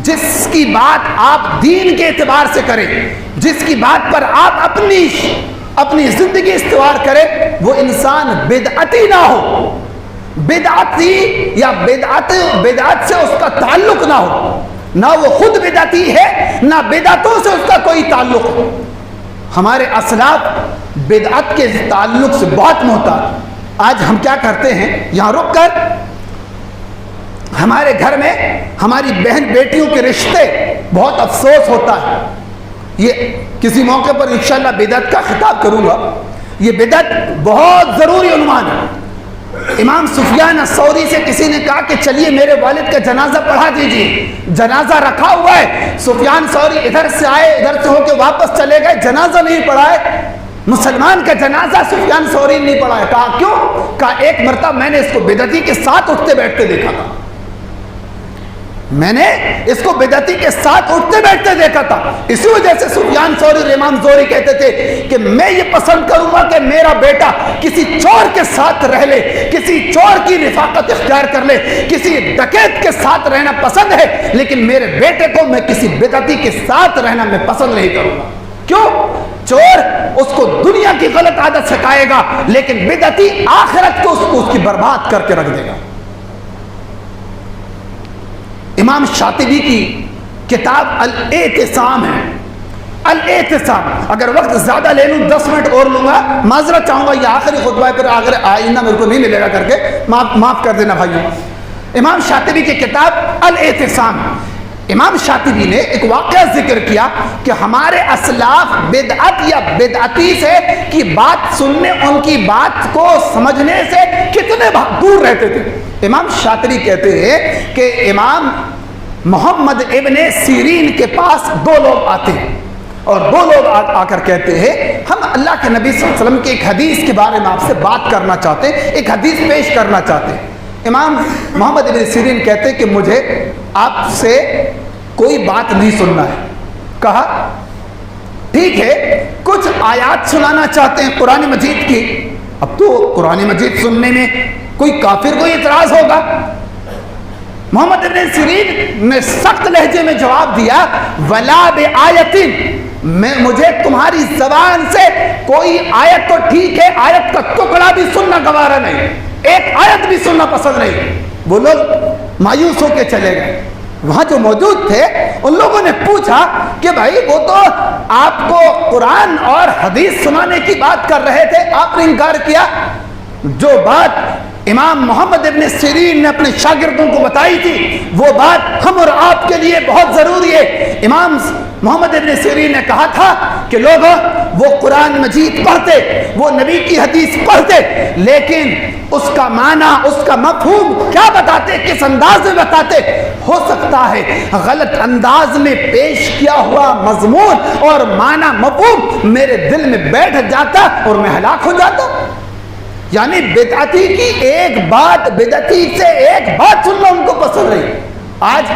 جس کی بات آپ دین کے اعتبار سے کریں، جس کی بات پر آپ اپنی زندگی استوار کریں، وہ انسان بدعتی نہ ہو، بدعتی یا بدعت سے اس کا تعلق نہ ہو، نہ وہ خود بدعتی ہے نہ بدعتوں سے اس کا کوئی تعلق ہو۔ ہمارے اسلاف بدعت کے تعلق سے بہت محتاط۔ آج ہم کیا کرتے ہیں، یہاں رک کر ہمارے گھر میں ہماری بہن بیٹیوں کے رشتے، بہت افسوس ہوتا ہے۔ یہ کسی موقع پر انشاءاللہ بدعت کا خطاب کروں گا، یہ بدعت بہت ضروری عنوان ہے۔ امام سفیان الثوری سے کسی نے کہا کہ چلیے میرے والد کا جنازہ پڑھا دیجیے، جنازہ رکھا ہوا ہے۔ سفیان ثوری ادھر سے آئے، ادھر سے ہو کے واپس چلے گئے، جنازہ نہیں پڑھائے۔ مسلمان کا جنازہ سفیان ثوری نہیں پڑھایا۔ کہا کیوں؟ کہا ایک مرتبہ میں نے اس کو بدعتی کے ساتھ اٹھتے بیٹھتے دیکھا تھا، میں نے اس کو بدعتی کے ساتھ اٹھتے بیٹھتے دیکھا تھا، اسی وجہ سے سفیان ثوری اور امام زہری کہتے تھے کہ میں یہ پسند کروں گا کہ میرا بیٹا کسی چور کے ساتھ رہ لے، کسی چور کی رفاقت اختیار کر لے، کسی ڈکیت کے ساتھ رہنا پسند ہے، لیکن میرے بیٹے کو میں کسی بدعتی کے ساتھ رہنا میں پسند نہیں کروں گا۔ کیوں؟ چور اس کو دنیا کی غلط عادت سکھائے گا، لیکن بدعتی آخرت کو اس کی برباد کر کے رکھ دے گا۔ امام شاطبی کی کتاب الاعتصام ہے، الاعتصام، اگر وقت زیادہ لے لوں 10 منٹ اور لوں گا، معذرت چاہوں گا، یہ آخری خطبہ ہے، پھر آئندہ میرے کو نہیں ملے گا کر کے معاف کر دینا بھائیوں۔ امام شاطبی کی کتاب الاعتصام، امام شاطبی نے ایک واقعہ ذکر کیا کہ ہمارے اسلاف بدعت یا بدعتی سے کی بات سننے، ان کی بات کو سمجھنے سے کتنے دور رہتے تھے۔ امام شاطبی کہتے ہیں کہ امام محمد ابن سیرین کے پاس 2 لوگ آتے ہیں، اور 2 لوگ آ کر کہتے ہیں ہم اللہ کے نبی صلی اللہ علیہ وسلم کی ایک حدیث کے بارے میں آپ سے بات کرنا چاہتے ہیں، ایک حدیث پیش کرنا چاہتے ہیں۔ امام محمد ابن سیرین کہتے ہیں کہ مجھے آپ سے کوئی بات نہیں سننا ہے. کہا ٹھیک ہے کچھ آیات سنانا چاہتے ہیں قرآن مجید کی. اب تو قرآن مجید سننے میں کوئی کافر کو اعتراض ہوگا. محمد ابن سیرین نے سخت لہجے میں جواب دیا ولا بآیتن، مجھے تمہاری زبان سے کوئی آیت تو ٹھیک ہے آیت کا ٹکڑا بھی سننا گوارا نہیں، ایک آیت بھی سننا پسند نہیں. وہ لوگ مایوس ہو کے چلے گئے. وہاں جو موجود تھے ان لوگوں نے پوچھا کہ بھائی وہ تو آپ کو قرآن اور حدیث سنانے کی بات کر رہے تھے، آپ نے انکار کیا. جو بات امام محمد ابن سیرین نے اپنے شاگردوں کو بتائی تھی وہ بات ہم اور آپ کے لیے بہت ضروری ہے. امام محمد ابن سیرین نے کہا تھا کہ لوگوں وہ قرآن مجید پڑھتے، وہ نبی کی حدیث پڑھتے، لیکن اس کا معنی اس کا مفہوم کیا بتاتے، کس انداز میں بتاتے. ہو سکتا ہے غلط انداز میں پیش کیا ہوا مضمون اور معنی مفہوم میرے دل میں بیٹھ جاتا اور میں ہلاک ہو جاتا. یعنی بدعتی کی ایک بات، بدعتی سے ایک بات سننا ان کو پسند نہیں. آج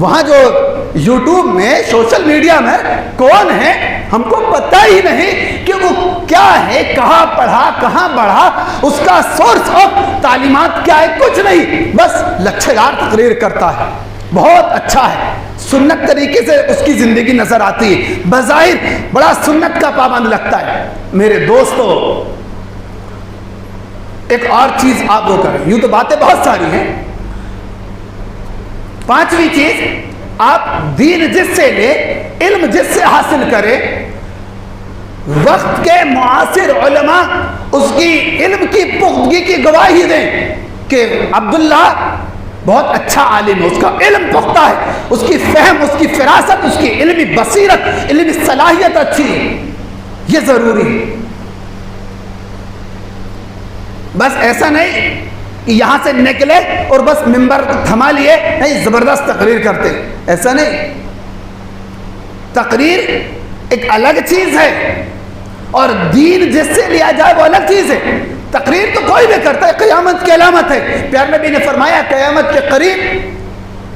وہاں جو یوٹیوب میں سوشل میڈیا میں کون ہے ہم کو پتہ ہی نہیں کہ وہ کیا ہے، کہاں پڑھا کہاں بڑھا، اس کا سورس آف تعلیمات کیا ہے، کچھ نہیں، بس لچھےدار تقریر کرتا ہے. بہت اچھا ہے، سنت طریقے سے اس کی زندگی نظر آتی ہے، بظاہر بڑا سنت کا پابند لگتا ہے. میرے دوستو ایک اور چیز آپ وہ کریں، یوں تو باتیں بہت ساری ہیں. پانچویں چیز، آپ دین جس سے لے، علم جس سے حاصل کرے، وقت کے معاصر علماء اس کی علم کی پختگی کی گواہی دیں کہ عبداللہ بہت اچھا عالم ہے، اس کا علم پختہ ہے، اس کی فہم، اس کی فراست، اس کی علمی بصیرت، علمی صلاحیت اچھی ہے. یہ ضروری ہے. بس ایسا نہیں یہاں سے نکلے اور بس ممبر تھما لیے، نہیں زبردست تقریر کرتے، ایسا نہیں. تقریر ایک الگ چیز ہے اور دین جس سے لیا جائے وہ الگ چیز ہے. تقریر تو کوئی بھی کرتا ہے، قیامت کی علامت ہے. پیارے نبی نے فرمایا قیامت کے قریب،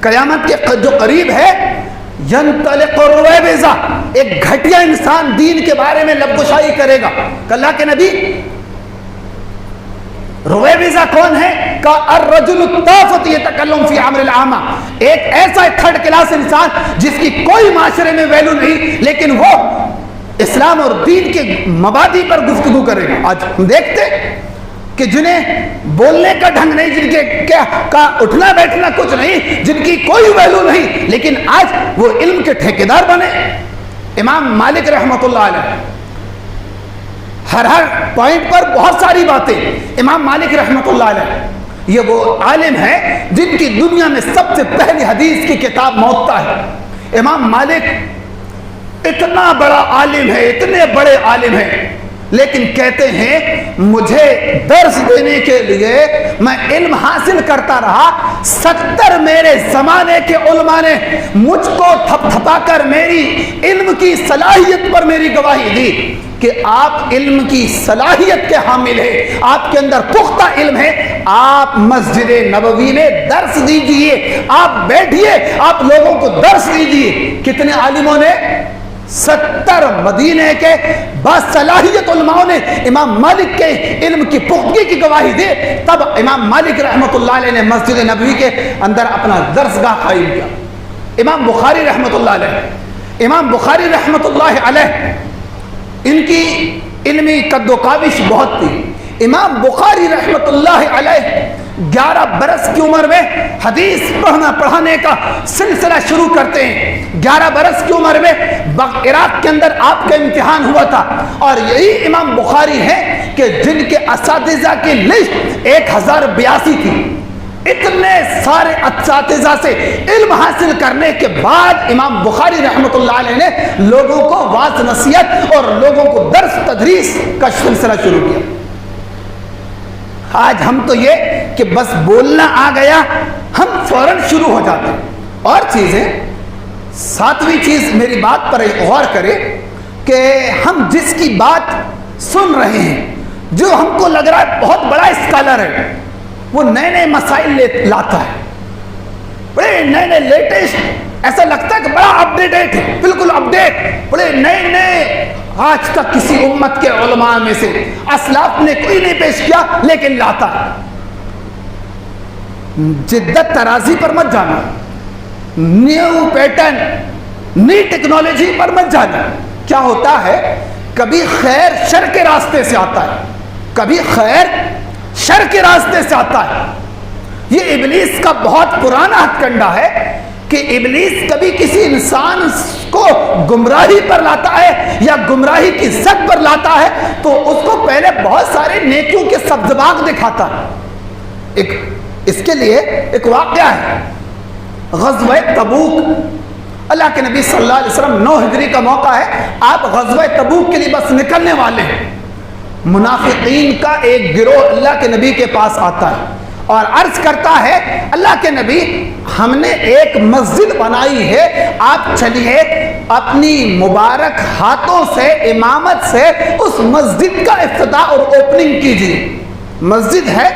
قیامت کے جو قریب ہے، ینطلق رویبضہ، ایک گھٹیا انسان دین کے بارے میں لب گشائی کرے گا. اللہ کے نبی رویبضہ کون ہے؟ کا الرجل الطافت یتکلم فی امر العامہ، ایک ایسا تھرڈ کلاس انسان جس کی کوئی معاشرے میں ویلو نہیں لیکن وہ اسلام اور دین کے مبادی پر گفتگو کرے گا. آج ہم دیکھتے کہ جنہیں بولنے کا ڈھنگ نہیں، جن کے کا اٹھنا بیٹھنا کچھ نہیں، جن کی کوئی ویلو نہیں، لیکن آج وہ علم کے ٹھیکیدار بنے. امام مالک رحمۃ اللہ علیہ، ہر پوائنٹ پر بہت ساری باتیں. امام مالک رحمۃ اللہ علیہ یہ وہ عالم ہے جن کی دنیا میں سب سے پہلی حدیث کی کتاب موطا ہے. امام مالک اتنا بڑا عالم ہے، اتنے بڑے عالم ہیں، لیکن کہتے ہیں مجھے درس دینے کے لیے میں علم حاصل کرتا رہا، 70 میرے زمانے کے علماء نے مجھ کو تھپ تھپا کر میری علم کی صلاحیت پر میری گواہی دی کہ آپ علم کی صلاحیت کے حامل ہیں، آپ کے اندر پختہ علم ہے، آپ مسجد نبوی میں درس دیجئے، آپ بیٹھیے، آپ لوگوں کو درس دیجئے. کتنے عالموں نے؟ 70 مدینے کے باصلاحیت علماء نے امام مالک کے علم کی پختگی کی گواہی دی. تب امام مالک رحمۃ اللہ علیہ نے مسجد نبوی کے اندر اپنا درسگاہ قائم کیا. امام بخاری رحمۃ اللہ علیہ، امام بخاری رحمۃ اللہ علیہ ان کی علمی قد و کاوش بہت تھی. امام بخاری رحمۃ اللہ علیہ 11 برس کی عمر میں حدیث پڑھنا پڑھانے کا سلسلہ شروع کرتے ہیں. 11 برس کی عمر میں عراق کے اندر آپ کا امتحان ہوا تھا، اور یہی امام بخاری ہیں کہ جن کے اساتذہ کی لسٹ 1082 تھی. اتنے سارے اساتذہ سے علم حاصل کرنے کے بعد امام بخاری رحمۃ اللہ علیہ نے لوگوں کو واعظ نصیحت اور لوگوں کو درس تدریس کا سلسلہ شروع کیا. آج ہم تو یہ کہ بس بولنا آ گیا ہم فوراً شروع ہو جاتے ہیں. اور چیزیں 7ویں چیز میری بات پر غور کرے کہ ہم جس کی بات سن رہے ہیں، جو ہم کو لگ رہا ہے بہت بڑا اسکالر ہے، وہ نئے نئے مسائل لاتا ہے، بڑے نئے نئے لیٹسٹ ایسا لگتا ہے کہ بڑا اپڈیٹ ہے، بالکل اپڈیٹ، بڑے نئے نئے، آج تک کسی امت کے علماء میں سے اسلاف نے کوئی نہیں پیش کیا، لیکن لاتا ہے۔ جدت ترازی پر مت جانا، نیو پیٹرن، نئی ٹیکنالوجی پر مت جانا۔ کیا ہوتا ہے، کبھی خیر شر کے راستے سے آتا ہے، کبھی خیر شر کے راستے سے آتا ہے۔ یہ ابلیس کا بہت پرانا ہتھ کنڈا ہے کہ ابلیس کبھی کسی انسان کو گمراہی پر لاتا ہے یا گمراہی کی زد پر لاتا ہے تو اس کو پہلے بہت سارے نیکیوں کے سبز باغ دکھاتا ہے۔ اس کے لیے ایک واقعہ ہے، غزوہ تبوک۔ اللہ کے نبی صلی اللہ علیہ وسلم 9 ہجری کا موقع ہے، آپ غزوہ تبوک کے لیے بس نکلنے والے ہیں۔ منافقین کا ایک گروہ اللہ کے نبی کے پاس آتا ہے اور عرض کرتا ہے، اللہ کے نبی ہم نے ایک مسجد بنائی ہے، آپ چلیے اپنی مبارک ہاتھوں سے امامت سے اس مسجد کا افتتاح اور اوپننگ کیجیے۔ مسجد ہے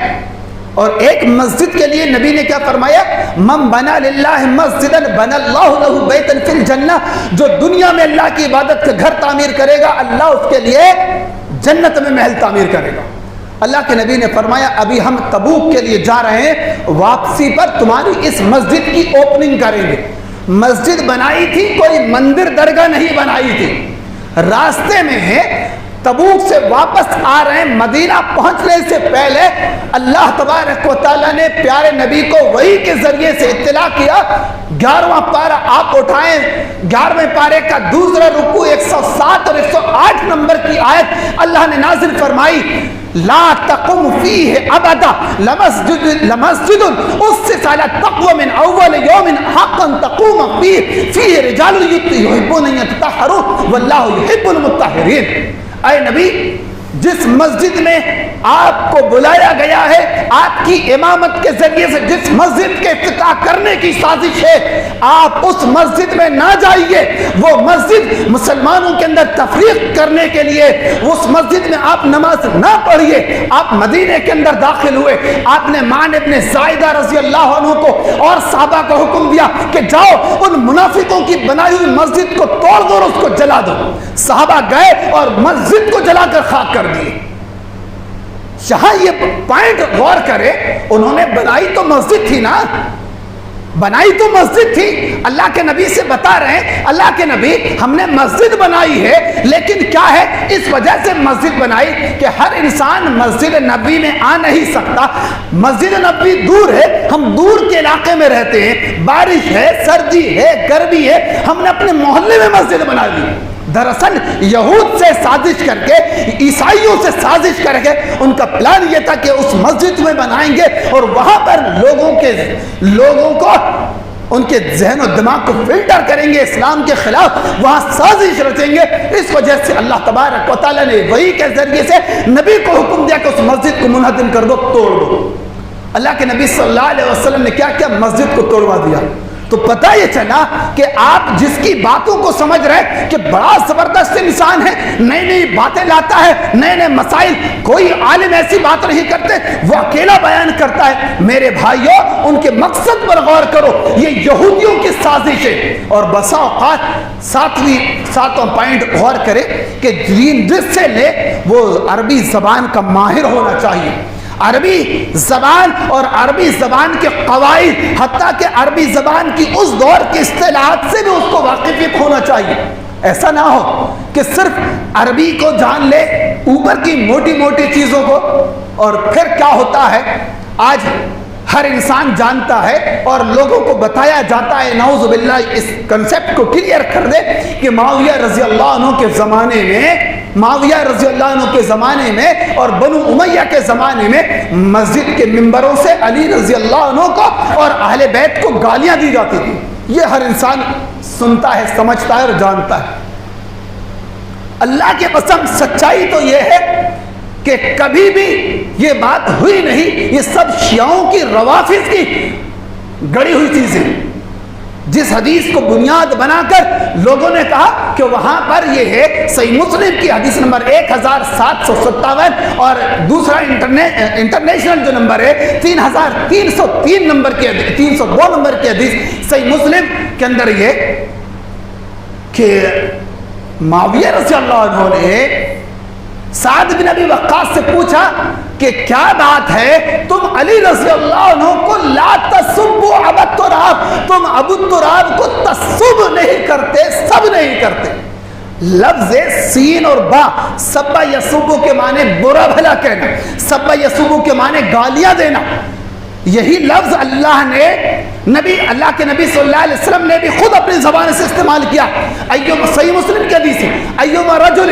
اور ایک مسجد کے لیے نبی نے کیا فرمایا، من بنا للہ مسجدا بنا اللہ لہ بیتا فی الجنہ، جو دنیا میں اللہ کی عبادت کا گھر تعمیر کرے گا اللہ اس کے لیے جنت میں محل تعمیر کرے گا۔ اللہ کے نبی نے فرمایا ابھی ہم تبوک کے لیے جا رہے ہیں، واپسی پر تمہاری اس مسجد کی اوپننگ کریں گے۔ مسجد بنائی تھی، کوئی مندر درگاہ نہیں بنائی تھی۔ راستے میں ہے، تبوک سے واپس آ رہے ہیں، مدینہ پہنچنے سے پہلے اللہ تبارک و تعالیٰ نے پیارے نبی کو وحی کے ذریعے سے اطلاع کیا۔ 11واں پارہ آپ اٹھائیں، 11ویں پارے کا دوسرا رکوع 107 اور 108 نمبر کی آیت اللہ نے نازل فرمائی، لا تقم فیہ ابدا لمسجد اسس علی التقوی من اول یوم حقا تقوم فیہ رجال یحبون ان یتطہروا واللہ یحب المطہرین۔ اے نبی، جس مسجد میں آپ کو بلایا گیا ہے، آپ کی امامت کے ذریعے سے جس مسجد کے افتتاح کرنے کی سازش ہے، آپ اس مسجد میں نہ جائیے۔ وہ مسجد مسلمانوں کے اندر تفریق کرنے کے لیے، اس مسجد میں آپ نماز نہ پڑھیے۔ آپ مدینے کے اندر داخل ہوئے، آپ نے معن ابن زائدہ رضی اللہ عنہ کو اور صحابہ کو حکم دیا کہ جاؤ ان منافقوں کی بنائی ہوئی مسجد کو توڑ دو اور اس کو جلا دو۔ صحابہ گئے اور مسجد کو جلا کر خاک کر دیے۔ یہاں یہ پوائنٹ غور کرے، انہوں نے بنائی تو مسجد تھی نا، بنائی تو مسجد تھی۔ اللہ کے نبی سے بتا رہے ہیں، اللہ کے نبی ہم نے مسجد بنائی ہے، لیکن کیا ہے، اس وجہ سے مسجد بنائی کہ ہر انسان مسجد نبی میں آ نہیں سکتا۔ مسجد نبی دور ہے، ہم دور کے علاقے میں رہتے ہیں، بارش ہے، سردی ہے، گرمی ہے، ہم نے اپنے محلے میں مسجد بنا لی۔ دراصل یہود سے سازش کر کے، عیسائیوں سے سازش کر کے ان کا پلان یہ تھا کہ اس مسجد میں بنائیں گے اور وہاں پر لوگوں کو ان کے ذہن و دماغ کو فلٹر کریں گے، اسلام کے خلاف وہاں سازش رچیں گے۔ اس وجہ سے اللہ تبارک و تعالیٰ نے وحی کے ذریعے سے نبی کو حکم دیا کہ اس مسجد کو منہدم کر دو، توڑ دو۔ اللہ کے نبی صلی اللہ علیہ وسلم نے کیا کیا، مسجد کو توڑوا دیا۔ تو پتہ یہ چلا کہ آپ جس کی باتوں کو سمجھ رہے کہ بڑا زبردست انسان ہے، نئی نئی باتیں لاتا ہے، نئے نئے مسائل، کوئی عالم ایسی بات نہیں کرتے، وہ اکیلا بیان کرتا ہے۔ میرے بھائیوں، ان کے مقصد پر غور کرو، یہ یہودیوں کی سازش ہے۔ اور بسا اوقات ساتواں پوائنٹ غور کرے کہ جس سے لے وہ عربی زبان کا ماہر ہونا چاہیے۔ عربی زبان اور عربی زبان کے قواعد، حتیٰ کہ عربی زبان کی اس دور کی اصطلاحات سے بھی اس کو واقف ہونا چاہیے۔ ایسا نہ ہو کہ صرف عربی کو جان لے، اوپر کی موٹی موٹی چیزوں کو، اور پھر کیا ہوتا ہے، آج ہر انسان جانتا ہے اور لوگوں کو بتایا جاتا ہے، نعوذ باللہ اس کنسیپٹ کو کلیئر کر دے کہ معاویہ رضی اللہ عنہ کے زمانے میں اور بنو امیہ کے زمانے میں مسجد کے ممبروں سے علی رضی اللہ عنہ کو اور اہل بیت کو گالیاں دی جاتی تھی۔ یہ ہر انسان سنتا ہے، سمجھتا ہے اور جانتا ہے۔ اللہ کی قسم سچائی تو یہ ہے کہ کبھی بھی یہ بات ہوئی نہیں، یہ سب شیعوں کی روافض کی گڑی ہوئی چیزیں۔ جس حدیث کو بنیاد بنا کر لوگوں نے کہا کہ وہاں پر یہ ہے صحیح مسلم کی حدیث نمبر 1757 اور دوسرا انٹرنیشنل جو نمبر ہے 3303 نمبر کی 302 نمبر کی حدیث صحیح مسلم کے اندر یہ کہ معاویہ رضی اللہ عنہ نے سعد بن ابی وقاص سے پوچھا کہ کیا بات ہے تم علی رضی اللہ عنہ کو لا تسبوا ابا التراب، تم ابو التراب کو تسب نہیں کرتے، سب نہیں کرتے. لفظ سین اور با سبا یسبو کے معنی برا بھلا کہنا، سبا یسبو کے معنی گالیاں دینا. یہی لفظ اللہ کے نبی صلی اللہ علیہ وسلم نے بھی خود اپنی زبان سے استعمال کیا. صحیح مسلم کی حدیث ہے ایما رجل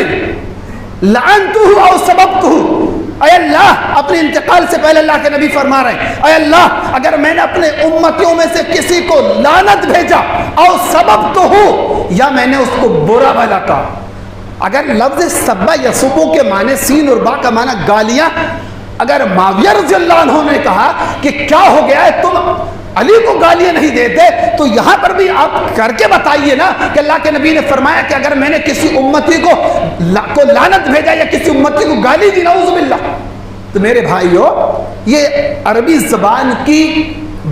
لعنتہ او سببتہ، اے اللہ، اپنے انتقال سے پہلے اللہ کے نبی فرما رہے ہیں اے اللہ اگر میں نے اپنے امتیوں میں سے کسی کو لعنت بھیجا او سببتہ یا میں نے اس کو برا بھلا کہا. اگر لفظ سبا یسبو کے معنی سین اور با کا معنی گالیاں، اگر معاویہ رضی اللہ عنہ نے کہا کہ کیا ہو گیا ہے تم علی کو گالیاں نہیں دیتے، تو یہاں پر بھی آپ کر کے بتائیے نا کہ اللہ کے نبی نے فرمایا کہ اگر میں نے کسی امتی کو لعنت بھیجا یا کسی امتی کو گالی دی نعوذ باللہ. تو میرے بھائیو، یہ عربی زبان کی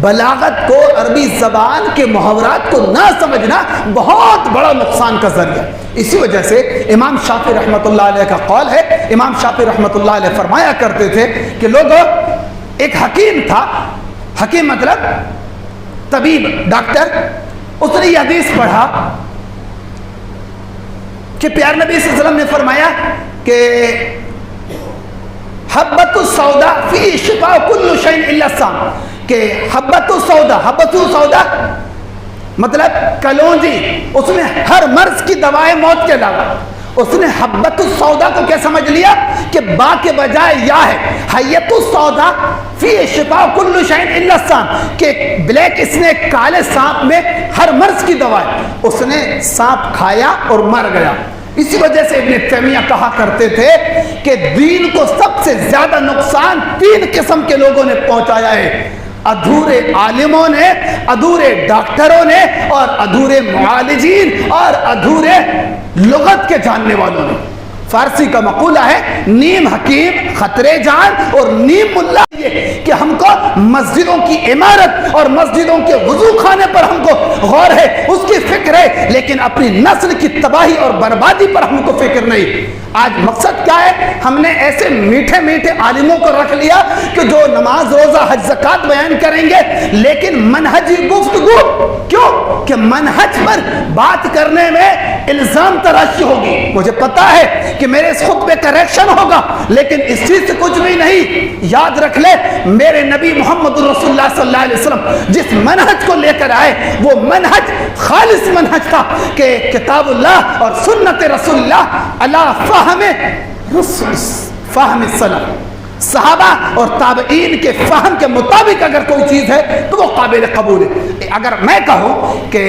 بلاغت کو، عربی زبان کے محاورات کو نہ سمجھنا بہت بڑا نقصان کا ذریعہ. اسی وجہ سے امام شافعی رحمۃ اللہ علیہ کا قول ہے، امام شافعی رحمۃ اللہ علیہ فرمایا کرتے تھے کہ لوگوں، ایک حکیم تھا، حکیم مطلب طبیب، ڈاکٹر، اس نے یہ حدیث پڑھا کہ پیارے نبی صلی اللہ علیہ وسلم نے فرمایا کہ حبۃ السوداء فی شفاء کل شیء الا السام، کہ حبۃ السوداء مطلب کلونجی، اس میں ہر مرض کی دوائیں موت کے علاوہ. اس نے حبۃ السوداء کو کیا سمجھ لیا کہ با کے بجائے یا ہے، حیۃ السوداء فی شفاء کل شیء الا السام، کہ بلیک اسنیک، کالے سانپ میں ہر مرض کی دوا ہے. اس نے سانپ کھایا اور مر گیا. اسی وجہ سے ابن تیمیہ کہا کرتے تھے کہ دین کو سب سے زیادہ نقصان 3 قسم کے لوگوں نے پہنچایا ہے: ادھورے عالموں نے، ادھورے ڈاکٹروں نے، اور ادھورے معالجین اور ادھورے لغت کے جاننے والوں نے. فارسی کا مقولہ ہے نیم حکیم خطرے جان اور نیم ملا. یہ کہ ہم کو مسجدوں کی عمارت اور مسجدوں کے وضو خانے پر ہم کو غور ہے، اس کی فکر ہے، لیکن اپنی نسل کی تباہی اور بربادی پر ہم کو فکر نہیں. آج مقصد کیا ہے؟ ہم نے ایسے میٹھے میٹھے عالموں کو رکھ لیا کہ جو نماز روزہ حج زکات بیان کریں گے، لیکن منہجی گفتگو، کیوں کہ منہج پر بات کرنے میں الزام تراشی ہوگی. مجھے پتا ہے کہ میرے اس خطبے کا ریکشن ہوگا، لیکن اس چیز سے کچھ بھی نہیں. یاد رکھ لے، میرے نبی محمد رسول اللہ صلی اللہ علیہ وسلم جس منہج کو لے کر آئے وہ منہج خالص منہج تھا کہ کتاب اللہ اور سنت رسول اللہ علی فہم السلف، صحابہ اور تابعین کے فہم کے مطابق اگر کوئی چیز ہے تو وہ قابل قبول ہے. اگر میں کہوں کہ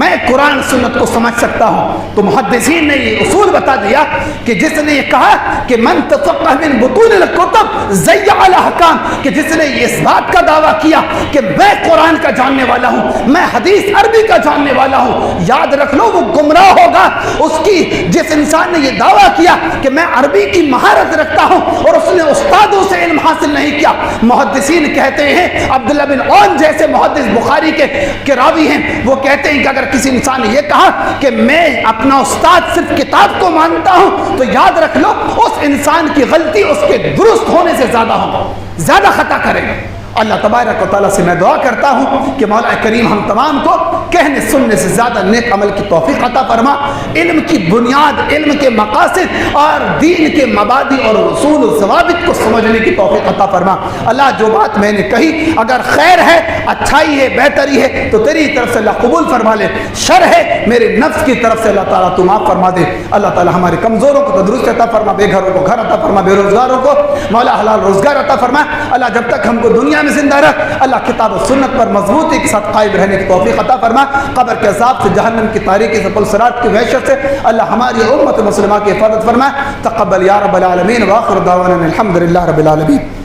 میں قرآن سنت کو سمجھ سکتا ہوں تو محدثین نے یہ اصول بتا دیا کہ جس نے یہ کہا کہ من تفقہ من بطون الکتب ضیع الاحکام، کہ جس نے اس بات کا دعویٰ کیا کہ میں قرآن کا جاننے والا ہوں، میں حدیث عربی کا جاننے والا ہوں، یاد رکھ لو وہ گمراہ ہوگا. اس کی جس انسان نے یہ دعویٰ کیا کہ میں عربی کی مہارت رکھتا ہوں اور اس نے استاد سے علم حاصل نہیں کیا، محدثین کہتے ہیں، عبداللہ بن عون جیسے محدث بخاری کے راوی ہیں، وہ کہتے ہیں کہ اگر کسی انسان نے یہ کہا کہ میں اپنا استاد صرف کتاب کو مانتا ہوں، تو یاد رکھ لو اس انسان کی غلطی اس کے درست ہونے سے زیادہ ہوگا، زیادہ خطا کرے گا. اللہ تبارک و تعالیٰ سے میں دعا کرتا ہوں کہ مولا کریم ہم تمام کو کہنے سننے سے زیادہ نیک عمل کی توفیق عطا فرما، علم کی بنیاد، علم کے مقاصد اور دین کے مبادی اور اصول و ضوابط کو سمجھنے کی توفیق عطا فرما. اللہ جو بات میں نے کہی اگر خیر ہے، اچھائی ہے، بہتری ہے تو تیری طرف سے اللہ قبول فرما لے، شر ہے میرے نفس کی طرف سے اللہ تعالیٰ تو معاف فرما دے. اللہ تعالیٰ ہمارے کمزوروں کو تندرست عطا فرما، بے گھروں کو گھر عطا فرما، بے روزگاروں کو مولا حلال روزگار عطا فرما. اللہ جب تک ہم کو دنیا میں زندہ رکھ، اللہ کتاب و سنت پر مضبوطی کے ساتھ قائم رہنے کی توفیق عطا فرما. قبر کے عذاب سے، جہنم کی تاریکی سے، پل صراط کی وحشت سے اللہ ہماری امت مسلمہ کی حفاظت فرما. تقبل یا رب العالمین، وآخر دعوانا الحمد للہ رب العالمین.